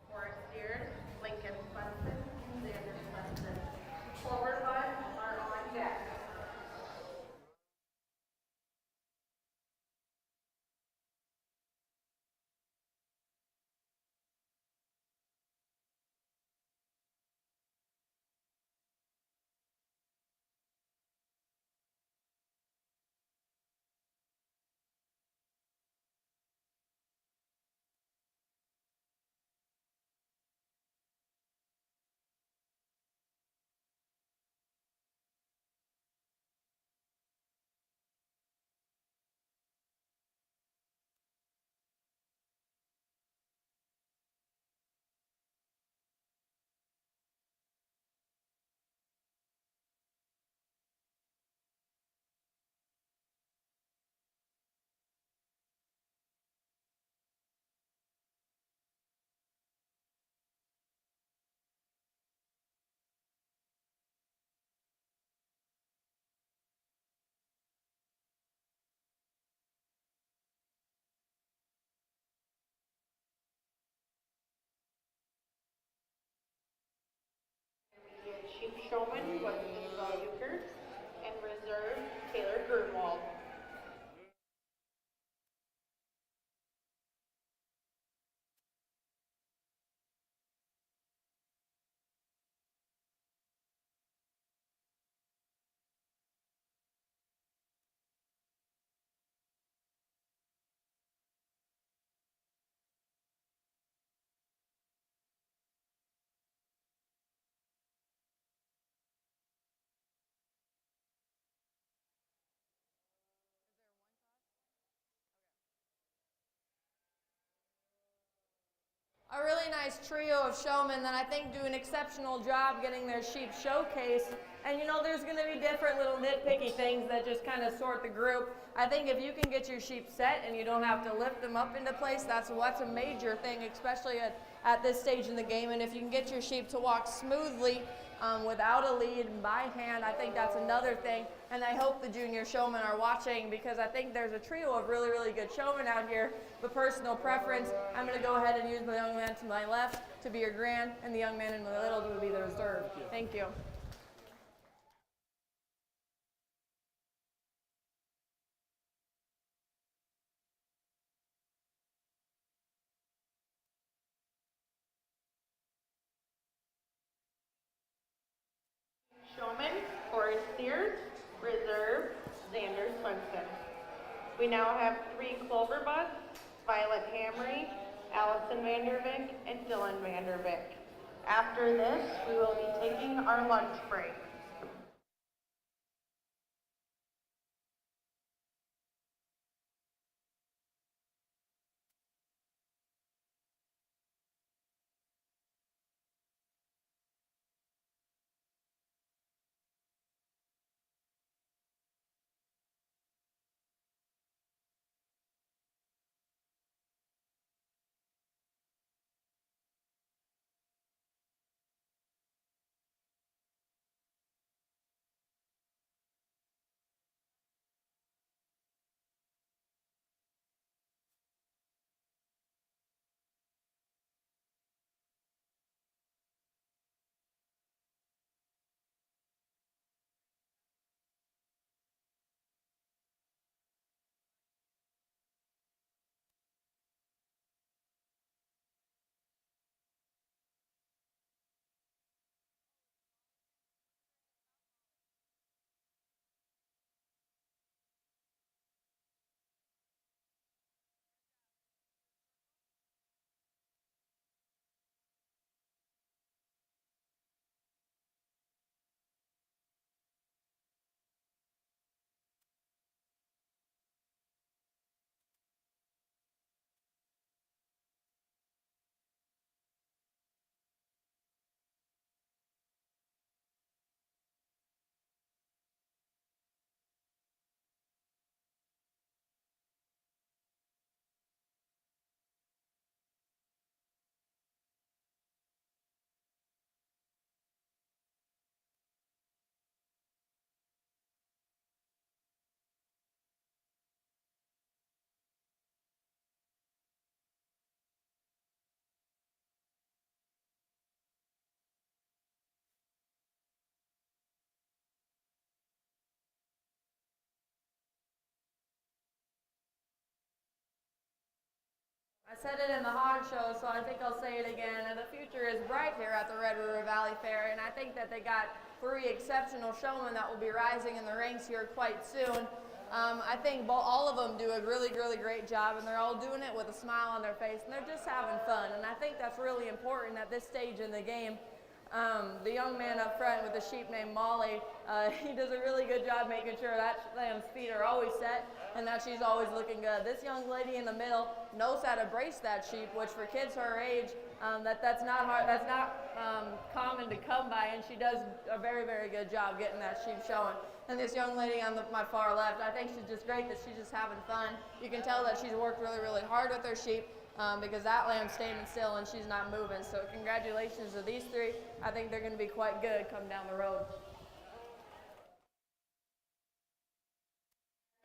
Forest steers, Lincoln Swenson, and Xander Swenson. Clover buds are on deck. Sheep Showman was Isabel Euchert, and Reserve Taylor Grunwald. A really nice trio of showmen that I think do an exceptional job getting their sheep showcased. And you know, there's going to be different little nitpicky things that just kind of sort the group. I think if you can get your sheep set and you don't have to lift them up into place, that's a major thing, especially at this stage in the game. And if you can get your sheep to walk smoothly without a lead and by hand, I think that's another thing. And I hope the junior showmen are watching, because I think there's a trio of really, really good showmen out here. But personal preference, I'm going to go ahead and use the young man to my left to be your grand, and the young man in the middle to be the reserve. Thank you. Showman, Forest Steers, Reserve, Xander Swenson. We now have 3 Clover buds, Violet Hamry, Allison Vanderbeek, and Dylan Vanderbeek. After this, we will be taking our lunch break. I said it in the hog show, so I think I'll say it again. And the future is bright here at the Red River Valley Fair, and I think that they got 3 exceptional showmen that will be rising in the ranks here quite soon. I think all of them do a really, really great job, and they're all doing it with a smile on their face, and they're just having fun. And I think that's really important at this stage in the game. The young man up front with the sheep named Molly, he does a really good job making sure that lamb's feet are always set and that she's always looking good. This young lady in the middle knows how to brace that sheep, which for kids her age, that's not hard, that's not common to come by, and she does a very, very good job getting that sheep showing. And this young lady on my far left, I think she's just great that she's just having fun. You can tell that she's worked really, really hard with her sheep. Because that lamb's standing still and she's not moving. So congratulations to these 3. I think they're going to be quite good come down the road.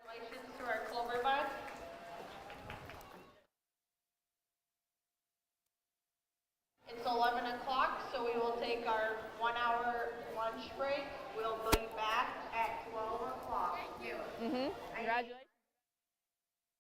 Congratulations to our Clover Buds. It's 11 o'clock, so we will take our 1-hour lunch break. We'll be back at 12 o'clock. Congratulations.